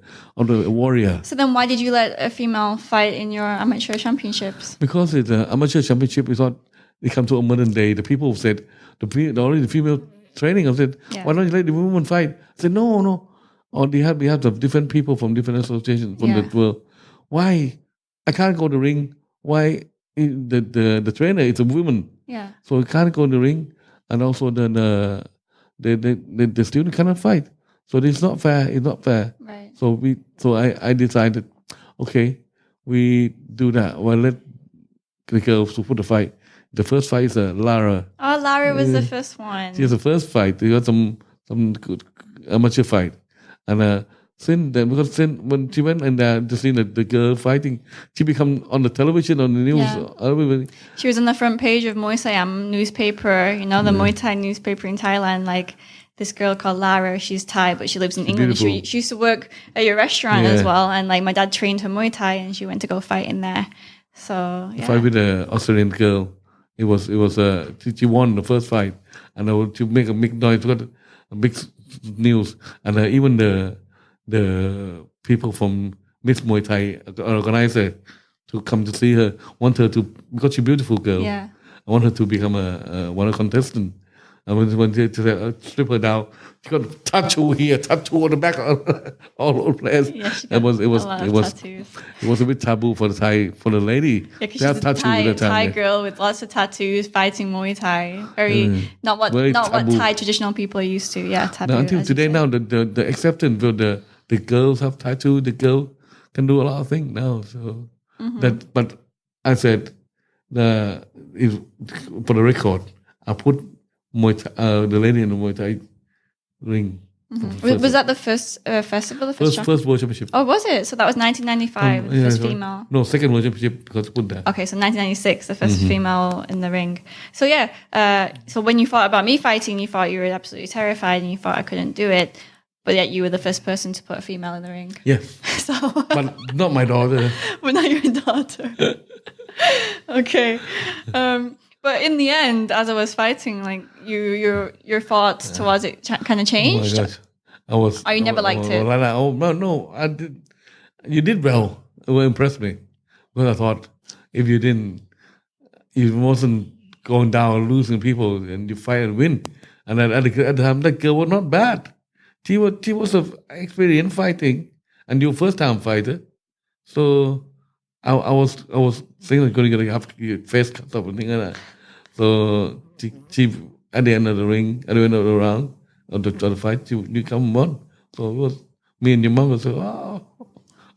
warrior. So then, why did you let a female fight in your amateur championships? Because it's amateur championship is not. It comes to a modern day. The people said the female training. I said, why don't you let the women fight? I said, no. Or we have different people from different associations from the world. Why? I can't go to the ring. Why? The trainer is a woman. Yeah. So I can't go to the ring. And also the student cannot fight. So it's not fair. It's not fair. Right. So I decided, okay, we do that. Well, let the girls to put the fight. The first fight is Lara. Oh, Lara was the first one. She was the first fight. They got some good amateur fight, and since when she went and to see the girl fighting, she become on the television, on the news. Yeah. She was on the front page of Muay Siam newspaper. The Muay Thai newspaper in Thailand. Like this girl called Lara. She's Thai, but she lives in England. She used to work at your restaurant as well. And like my dad trained her Muay Thai, and she went to go fight in there. So fight with the Australian girl. It was she won the first fight, and to make a big noise, got a big news, and even the people from Miss Muay Thai organizer to come to see her, want her to, because she's a beautiful girl. Yeah. I want her to become one of the contestants. And when they strip her down, she got a tattoo here, tattoo on the back, all over the place. Yeah, it was a bit taboo for the lady. Yeah, because she's a Thai girl with lots of tattoos, fighting Muay Thai. Not what Thai traditional people are used to. Yeah, taboo. Now, until today, now the acceptance of the girls have tattoo. The girl can do a lot of things now. So but I said, for the record, I put the lady in the Muay Thai ring. Was that the first festival? The first World Championship. Oh, was it? So that was 1995, the first female. No, second World Championship because put that. Okay, so 1996, the first female in the ring. So so when you thought about me fighting, you thought you were absolutely terrified and you thought I couldn't do it, but yet you were the first person to put a female in the ring. Yes. But not my daughter. But not your daughter. Okay. But in the end, as I was fighting, like your thoughts towards it kind of changed. Oh my gosh, you never liked it? No, I did. You did well. It impressed me because I thought if you wasn't going down losing people, and you fight and win. And at the time, that girl was not bad. She was an experienced fighting, and your first time fighter. So I was thinking like going to have face cut up and things like that. So she at the end of the ring, at the end of the round of the fight, you come on. So it was me and your mom was over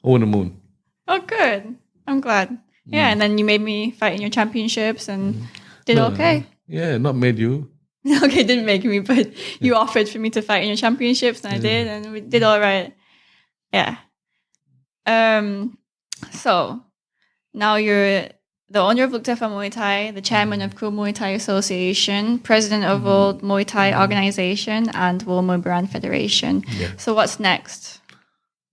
the moon. Oh, good. I'm glad. Yeah, and then you made me fight in your championships and did okay. Yeah, not made you. Okay, didn't make me, but you offered for me to fight in your championships, and I did, and we did all right. Yeah. So now you're the owner of Luktupfah Muay Thai, the chairman of Kru Muay Thai Association, president of World Muay Thai Organization, and World Muay Boran Federation. Yeah. So what's next?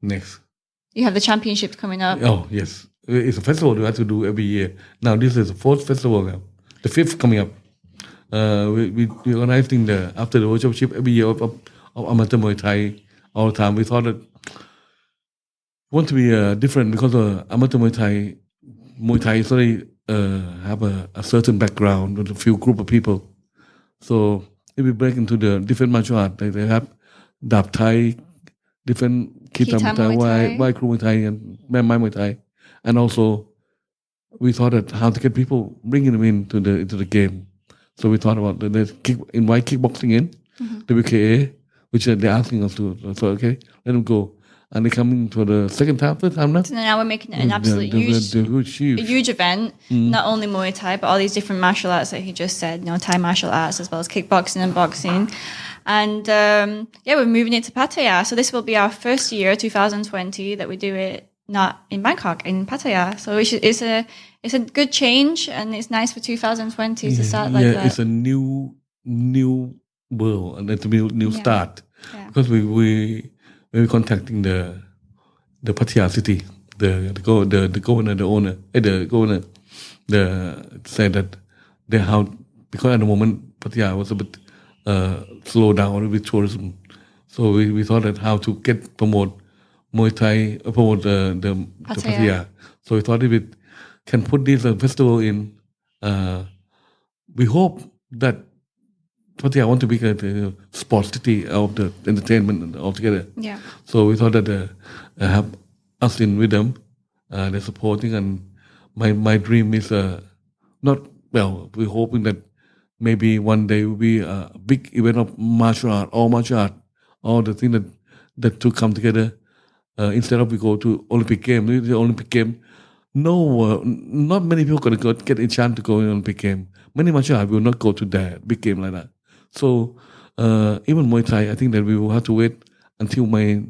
You have the championships coming up. Oh, yes. It's a festival we have to do every year. Now, this is the fourth festival now. The fifth coming up. We organizing after the World Championship every year of amateur Muay Thai all the time. We thought that we want to be different because amateur Muay Thai is only have a certain background with a few group of people. So if we break into the different martial arts, they have Dap Thai, different Kitam Muay Thai, Wai Kru Muay Thai, and Mai Muay Thai. And also, we thought that how to get people, bringing them into the game. So we thought about invite kickboxing in, the WKA, which they're asking us to. So okay, let them go. And they're coming for the third time now. So now we're making it an absolute huge event. Not only Muay Thai, but all these different martial arts that he just said. Thai martial arts as well as kickboxing and boxing. And we're moving it to Pattaya. So this will be our first year, 2020, that we do it not in Bangkok, in Pattaya. So it's a good change, and it's nice for 2020 to start like that. Yeah, it's a new world, and it's a new start. Yeah. Because we were contacting the Pattaya city, the governor, said that because at the moment Pattaya was a bit slow down with tourism, so we thought that how to promote Muay Thai, promote the Pattaya. So we thought if it can put this festival in, we hope that Pattaya want to be a sports city of the entertainment altogether. Yeah. So we thought that have us in with them, they're supporting, and my dream is we're hoping that maybe one day will be a big event of martial art, all the things that to come together. Instead of we go to Olympic game, the Olympic game, not many people going to get a chance to go in Olympic game. Many martial arts will not go to that big game like that. So even Muay Thai, I think that we will have to wait until my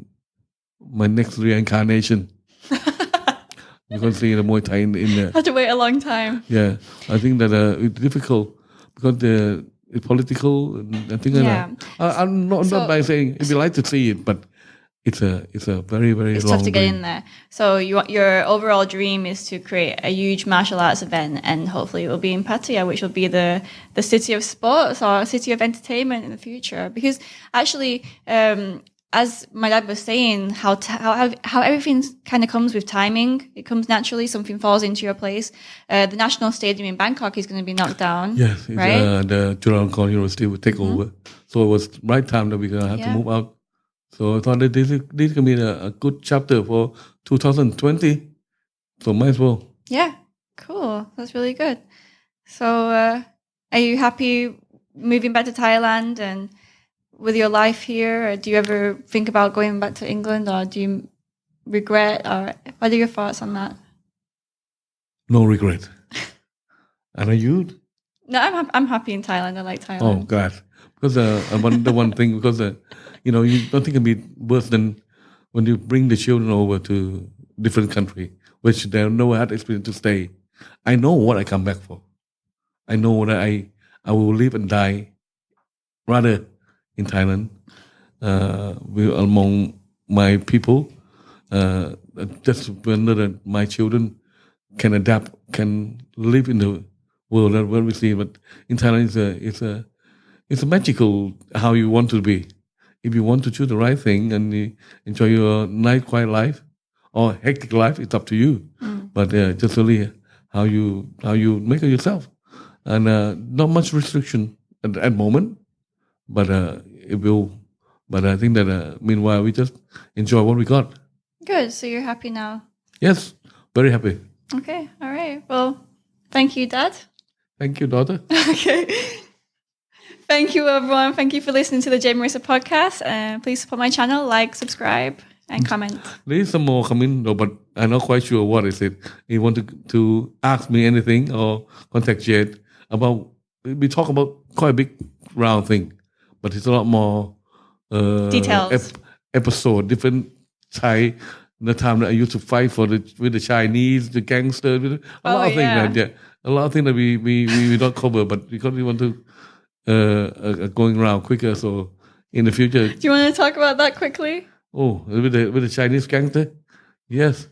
next reincarnation. You're going to see the Muay Thai in there. Have to wait a long time. Yeah, I think that it's difficult because it's political and things like that. I'm not by saying if you like to see it, but it's a very, very it's long tough to get dream. in there. So your overall dream is to create a huge martial arts event, and hopefully it will be in Pattaya, which will be the city of sports or city of entertainment in the future. Because actually, as my dad was saying, how everything kind of comes with timing. It comes naturally. Something falls into your place. The National Stadium in Bangkok is going to be knocked down. Yes, right? The Chulalongkorn University will take over. So it was right time that we're going to have to move out. So I thought that this can be a good chapter for 2020. So might as well. Yeah, cool. That's really good. So are you happy moving back to Thailand and with your life here? Or do you ever think about going back to England, or do you regret? Or what are your thoughts on that? No regret. And are you? No, I'm happy in Thailand. I like Thailand. Oh God, because the one thing, because you don't think it'd be worse than when you bring the children over to different country, which they never had experience to stay. I know what I come back for. I know that I will live and die rather in Thailand, among my people, just wonder that my children can adapt, can live in the world that we see. But in Thailand, it's a magical how you want to be. If you want to choose the right thing and you enjoy your nice quiet life or hectic life, it's up to you. But just really how you make it yourself, and not much restriction at the moment, but it will. But I think that meanwhile we just enjoy what we got. Good. So you're happy now? Yes, very happy. Okay. All right. Well, thank you, Dad. Thank you, daughter. Okay. Thank you, everyone. Thank you for listening to the Jade Marrisa podcast. Please support my channel, like, subscribe, and comment. There is some more coming, though, but I'm not quite sure what is it. You want to ask me anything or contact Jade about? We talk about quite a big round thing, but it's a lot more details. Episode, different Thai. The time that I used to fight with the Chinese, the gangsters, a lot of things. A lot of things that we don't cover, but because we want to going around quicker. So in the future, do you want to talk about that quickly? Oh, with the Chinese gangster, yes.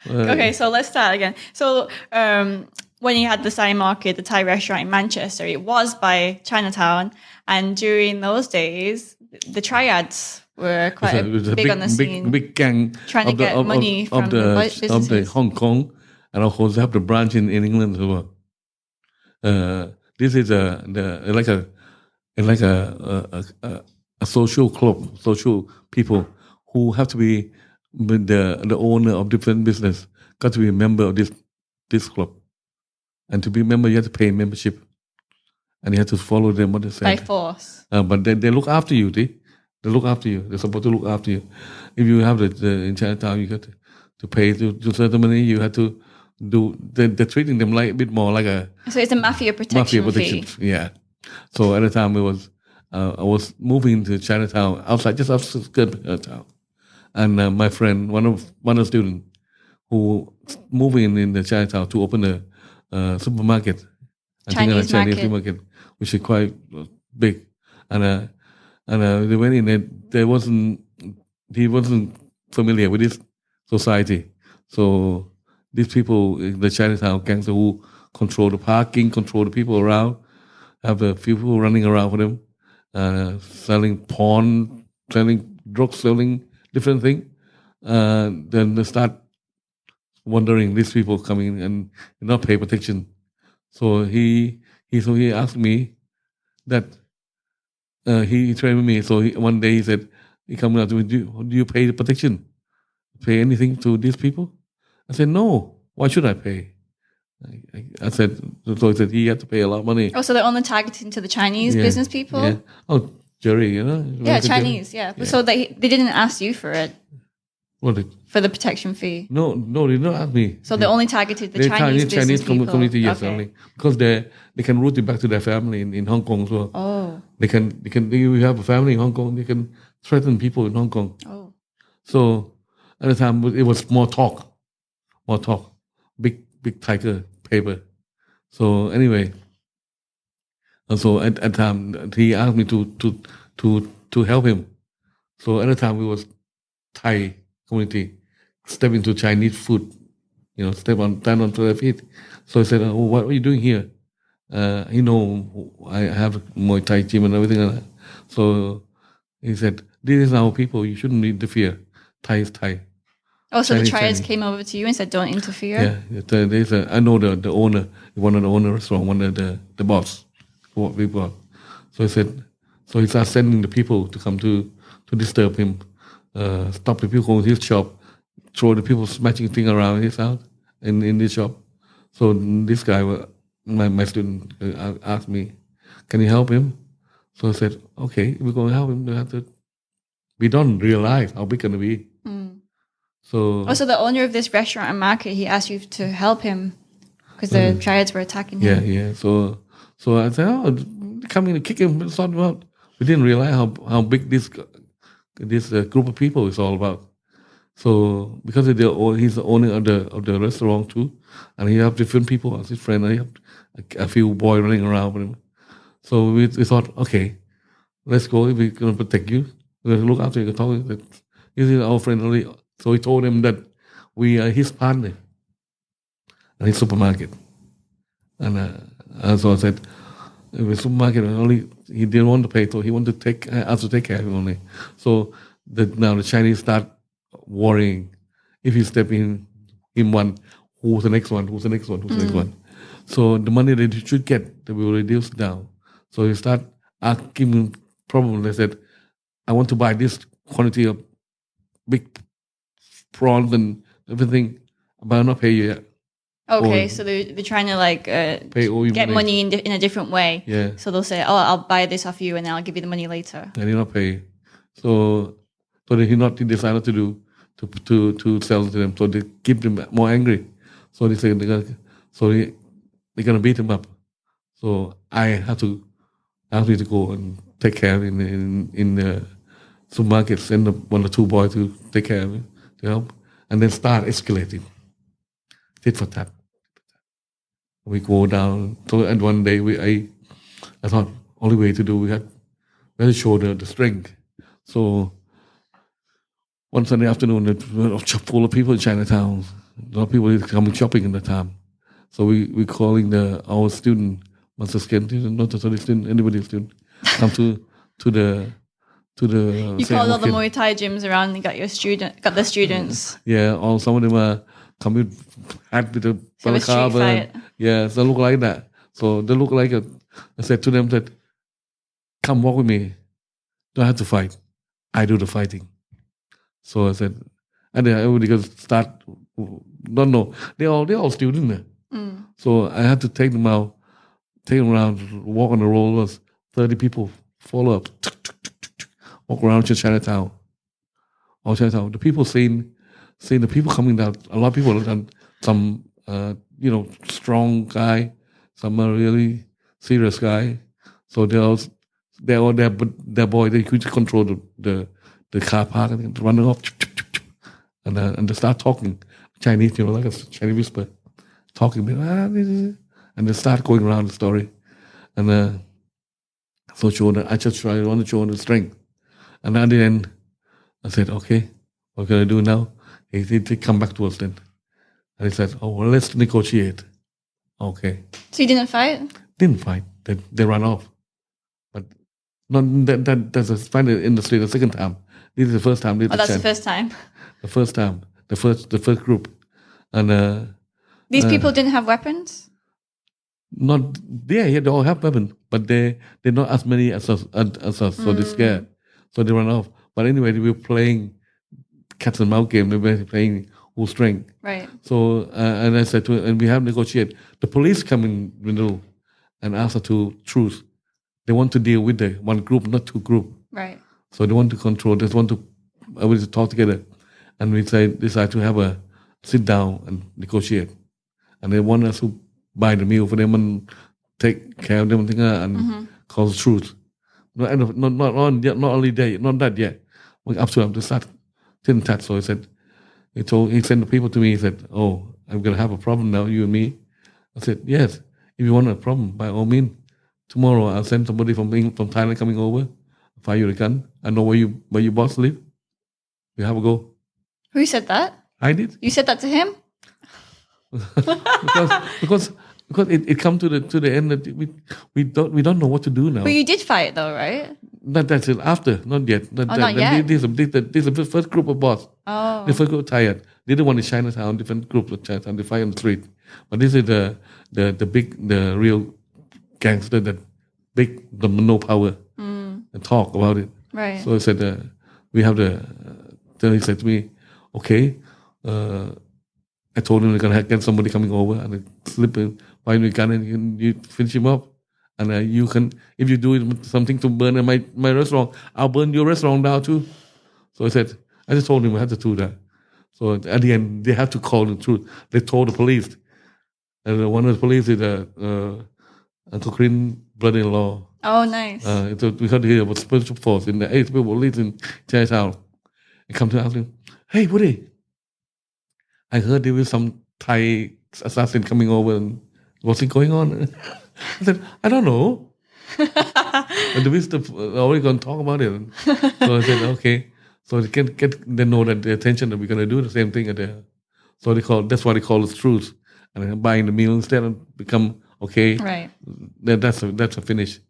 Okay, so let's start again. So when you had the Thai market, the Thai restaurant in Manchester, it was by Chinatown, and during those days, the Triads were quite big on the scene. Big gang trying to get money from the businesses. Of the Hong Kong, and of course they have the branch in England as well. This is like a social club, social people who have to be the owner of different business, got to be a member of this club, and to be a member you have to pay membership, and you have to follow them what they say by force. But they look after you. They look after you. They're supposed to look after you. If you have the in Chinatown, you got to pay to certain money. You have to do. They're treating them like a bit more like a. So it's a mafia protection fee. Yeah. So at the time I was moving to Chinatown, just outside Chinatown, and my friend, one of the students, who moving in the Chinatown to open a supermarket, Chinese supermarket, which is quite big, and they went in there. He wasn't familiar with this society, so these people, the Chinatown gangster who control the parking, control the people around, have a few people running around for them. Selling porn, selling drugs, selling different things. Then they start wondering these people coming and not pay protection. So he asked me that he trained with me. So one day he said, he come out to me, do you pay the protection? Pay anything to these people? I said, no. Why should I pay? I said, so he said he had to pay a lot of money. Oh, so they're only targeting to the Chinese business people? Yeah. Oh, Jerry, Yeah, Chinese, yeah. So they didn't ask you for it? What? For the protection fee? No, they didn't ask me. So they only targeted the Chinese business people? Community, yes, only. Because they can route it back to their family in Hong Kong as well. Oh. They can, if you have a family in Hong Kong, they can threaten people in Hong Kong. Oh. So at the time, it was more talk. Big tiger paper. So anyway, and so at the time he asked me to help him. So at the time we was Thai community, step into Chinese food, stand on their feet. So I said, "Oh, what are you doing here?" I have Muay Thai gym and everything like that. So he said, "This is our people. You shouldn't interfere. Thai is Thai." Oh, so the Triads came over to you and said, "Don't interfere." Yeah, I know the owner, one of the owner restaurant, one of the boss, what people. So he said, so he started sending the people to come to disturb him, stop the people going to his shop, throw the people smashing things around his house in this shop. So this guy, my student, asked me, "Can you help him?" So I said, "Okay, we're going to help him. We don't realize how big it's going to be." So the owner of this restaurant and market, he asked you to help him because the Triads were attacking him. Yeah. So So I said, oh, come in and kick him, sort him out. We didn't realize how big this group of people is all about. So because he's the owner of the restaurant too, and he have different people as his friend, and he have a few boys running around with him. So we thought, okay, let's go. We're going to protect you. We're going to look after you. Talk. This is our friend only. So he told him that we are his partner at his supermarket. And so I said, the supermarket only, he didn't want to pay, so he wanted to take us to take care of him only. So now the Chinese start worrying. If you step in one, who's the next one? Who's the next one? Who's the next one? So the money that you should get, they will reduce down. So you start asking problem. They said, I want to buy this quantity of big prawns and everything, but I'll not pay you yet. Okay, so they're trying to get money in a different way. Yeah. So they'll say, "Oh, I'll buy this off you, and then I'll give you the money later." And he'll not pay. So he decided not to do to sell to them. So they keep them more angry. So they say they're gonna beat him up. So I have to go and take care of him in the supermarket. Send one or two boys to take care of him to help, and then start escalating. Tit for tat. We go down. So and one day I thought only way to do we had to show the strength. So one Sunday afternoon, there was full of people in Chinatown. A lot of people coming shopping in the time. So we calling our student, master student, not a student, anybody student, come to the. You called all the Muay Thai gyms around and got the students. Yeah, all some of them are coming hat with a balaclava. Yeah, so they look like that. So they look like I said to them that, come walk with me. Don't have to fight. I do the fighting. So I said, and then everybody goes start. Don't know. They're all students. So I had to take them out, take them around, walk on the rollers. 30 people follow up, walk around to Chinatown. All Chinatown. The people seeing the people coming down. A lot of people have done some, strong guy, some are really serious guy. So they're all there, but their boy they could control the car park and running off, and they start talking Chinese, like a Chinese whisper, talking, and they start going around the story, and so I just want to show the strength, and at the end, I said, okay, what can I do now? He come back to us then. And he said, oh, well, let's negotiate. Okay. So you didn't fight? Didn't fight. They ran off. But that's a fight in the street the second time. This is the first time. That's the first time? The first time. The first group. And these people didn't have weapons? Not yeah, they all have weapons, but they're not as many as us, so they're scared. So they run off. But anyway, we were playing cat and mouse game. They were playing who's strength. Right. So and I said to him, and we have negotiated. The police come in the middle and ask us to truce. They want to deal with the one group, not two group. Right. So they want to control. They want to everybody to talk together, and we decide to have a sit down and negotiate. And they want us to buy the meal for them and take care of them and cause truth. Not only that, not that yet. Up to them to start tin tat. So he said, he sent the people to me. He said, "Oh, I'm gonna have a problem now, you and me." I said, "Yes, if you want a problem, by all means, tomorrow I'll send somebody from Thailand coming over, fire you a gun. I know where your boss live. We have a go." Who said that? I did. You said that to him? because it come to the end that we don't know what to do now. But you did fight though, right? That's it. After, not yet. Not yet. This is the first group of boss. Oh. The first group of Thailand. The other one is Chinatown. Different group of Chinatown. They fight on the street. But this is the real gangster that big the no power and talk about it. Right. So I said we have then he said to me, okay. I told him we're gonna get somebody coming over and I slip in, find a gun and you finish him up. And you can, if you do something to burn my restaurant, I'll burn your restaurant down too. So I just told him I had to do that. So at the end, they had to call the truth. They told the police. And one of the police is Uncle Clint's brother-in-law. Oh, nice. Because he was special force in the 8th police in Chinatown. I come to ask him, hey, Woody, I heard there was some Thai assassin coming over and what's it going on? I said, I don't know. And the visitor already going to talk about it. So I said, okay. So they know that the attention that we're going to do the same thing at there. So that's why they call it truce. And then buying the meal instead and become okay. Right. That's a finish.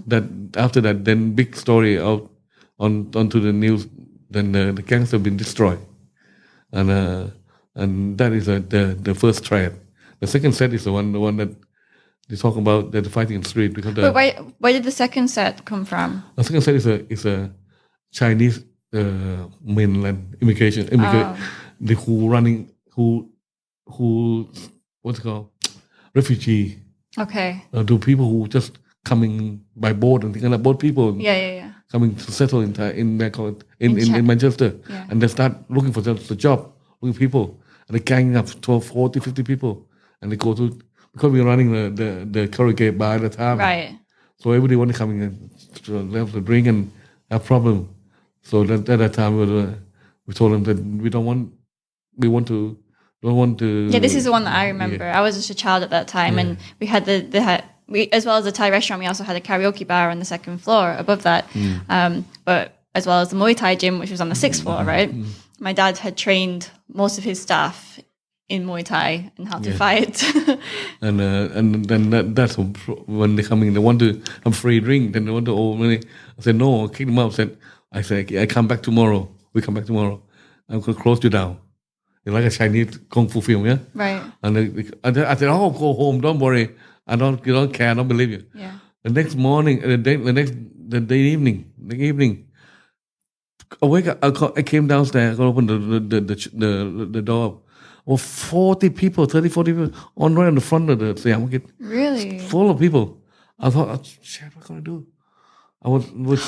That after that, then big story out onto the news. Then the gangs have been destroyed, and that is the first triad. The second set is the one that they talk about that fighting in the street. Because but where did the second set come from? The second set is a Chinese mainland immigration. Who what's it called, refugee. Okay. To people who just coming by boat and things like that. Boat people. Yeah. Coming to settle in Manchester, and they start looking for the job, looking for people, and they gang up 12, 40, 50 people, and they go to, because we're running the corrugate bar at the time, right? So everybody wanted to come in to have to drink and have problem. So at that time we told them that we don't want to. Yeah, this is the one that I remember. I was just a child at that time, and we had we, as well as the Thai restaurant, we also had a karaoke bar on the second floor above that. But as well as the Muay Thai gym, which was on the sixth floor, right? My dad had trained most of his staff in Muay Thai and how to fight. and then that's when they come in, they want to have free drink, then they want to owe money. I said, no, kick them out. I said, I come back tomorrow. We come back tomorrow. I'm going to close you down. It's like a Chinese kung fu film, yeah? Right. And I said, oh, go home, don't worry. You don't care, I don't believe you. Yeah. The next morning, the evening, I came downstairs, I opened the door. 40 people, 30, 40 people, right on the front of the Siam Market. Really? Full of people. I thought, shit, what can I do?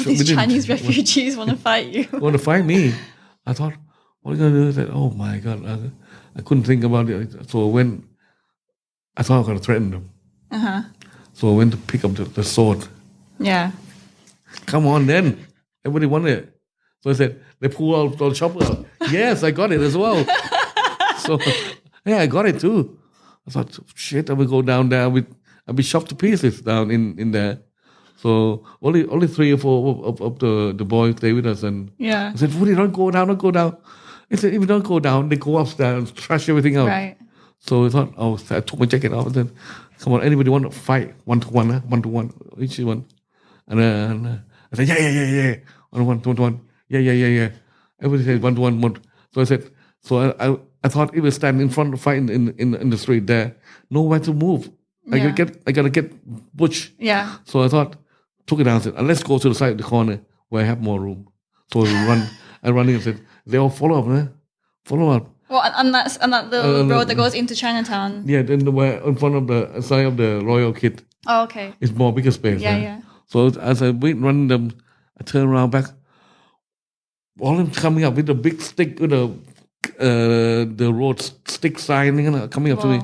These Chinese refugees want to fight you. Want to fight me. I thought, what are you going to do? I said, oh my God. I couldn't think about it. So I thought I was going to threaten them. So I went to pick up the sword. Yeah. Come on then. Everybody wanted it. So I said, they pull out the chopper out. Yes, I got it as well. So, yeah, I got it too. I thought, shit, I will go down there. I'll be chopped to pieces down in there. So only 3 or 4 of the boys stay with us. And I said, Woody, don't go down. He said, if you don't go down, they go upstairs and trash everything out. Right. So I thought, I took my jacket off and said, come on, anybody want to fight? 1-to-1, each one. And I said, yeah. 1-to-1. Yeah. Everybody said 1-to-1. So I said, I thought it was stand in front of fight in the street there. Nowhere to move. I gotta get butch. Yeah. So I took it down and said, let's go to the side of the corner where I have more room. So I run in and said, they all follow up, man. Follow up. Well, on that little road that goes into Chinatown. Yeah, then in front of the side of the Royal Kid. Oh, okay. It's more bigger space. Yeah. So as I run them, I turn around back. All of them coming up with a big stick with the road stick sign coming up to me.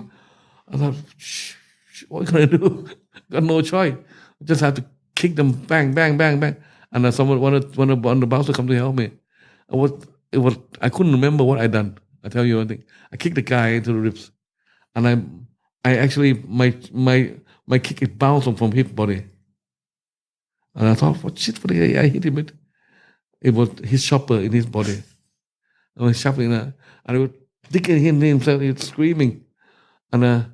I thought, what can I do? Got no choice. Just have to kick them, bang, bang, bang, bang. And someone one the bouncer come to help me. I couldn't remember what I done. I tell you one thing. I kicked the guy into the ribs, and I actually my kick it bounced from his body, and I thought, what shit? What I hit him with? It was his chopper in his body. I was shuffling and I was digging himself. He was screaming, and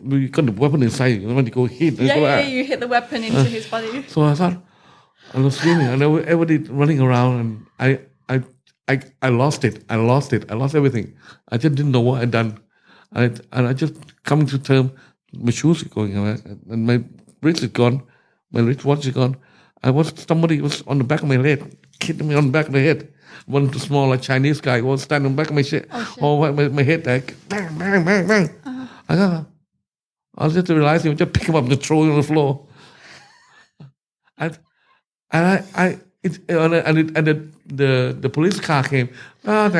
we got the weapon inside. You want to go hit? You hit the weapon into his body. So I thought, I was screaming, and everybody running around, and I lost it. I lost everything. I just didn't know what I'd done. And I just coming to term, my shoes are going away, and my wrist is gone, my wristwatch is gone. Somebody was on the back of my head, hit me on the back of the head. One small Chinese guy was standing on the back of my shit. My head, like, bang, bang, bang, bang. I just realized he would just pick him up and throw him on the floor. The police car came, like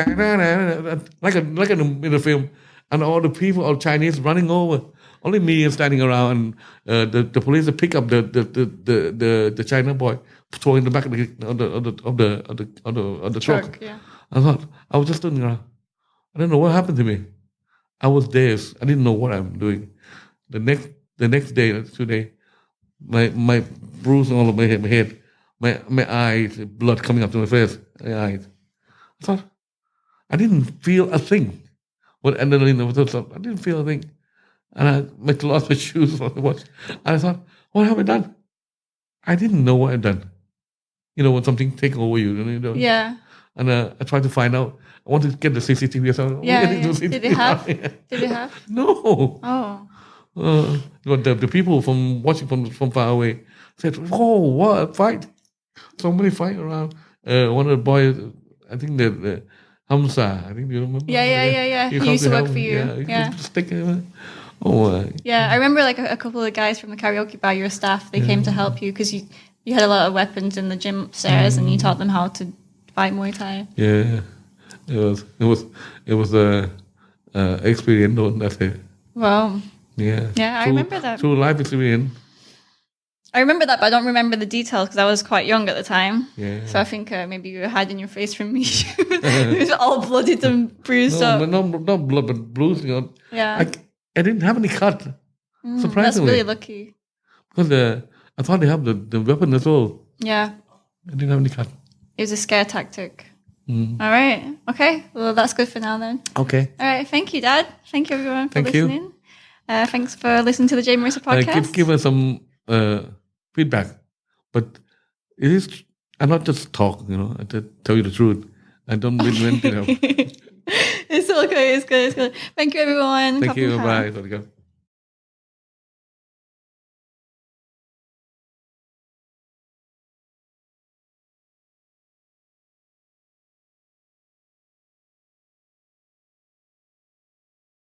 in the film, and all the people, all Chinese running over. only me standing around. And the police pick up the China boy, throw in the back of the truck. Yeah. I thought I was just turning around. I don't know what happened to me. I was dazed. I didn't know what I'm doing. The next day, 2 days, my bruise all over my head, my eyes, blood coming up to my face, my eyes. I thought I didn't feel a thing. What adrenaline was, I didn't feel a thing, and I lost my shoes on the watch. And I thought, what have I done? I didn't know what I'd done. When something take over you, Yeah. And I tried to find out. I wanted to get the CCTV. So Did they have? Did they have? No. Oh. But the people from watching from far away said, "Whoa, what a fight! So many fight around." One of the boys, I think the Hamza, I think you remember. Yeah. He used to work for you. Yeah. Yeah, I remember like a couple of guys from the karaoke bar, your staff. They came to help you because you had a lot of weapons in the gym upstairs, and you taught them how to fight Muay Thai. Yeah, it was a experience. That's it. Wow. Yeah. Yeah, I remember that. Through life experience. I remember that, but I don't remember the details because I was quite young at the time. Yeah. So I think maybe you were hiding your face from me. It was all bloodied and bruised up. Not blood, but bruised. Yeah. I didn't have any cut. Surprisingly. That's really lucky. Because I thought they have the weapon as well. Yeah. I didn't have any cut. It was a scare tactic. All right. Okay. Well, that's good for now then. Okay. All right. Thank you, Dad. Thank you, everyone, for listening. Thanks for listening to the Jade Marrisa podcast. Give us some feedback. But it is, I not just talk, I tell you the truth. I don't mean anything else. It's okay. It's good. Thank you, everyone. Thank you. Bye.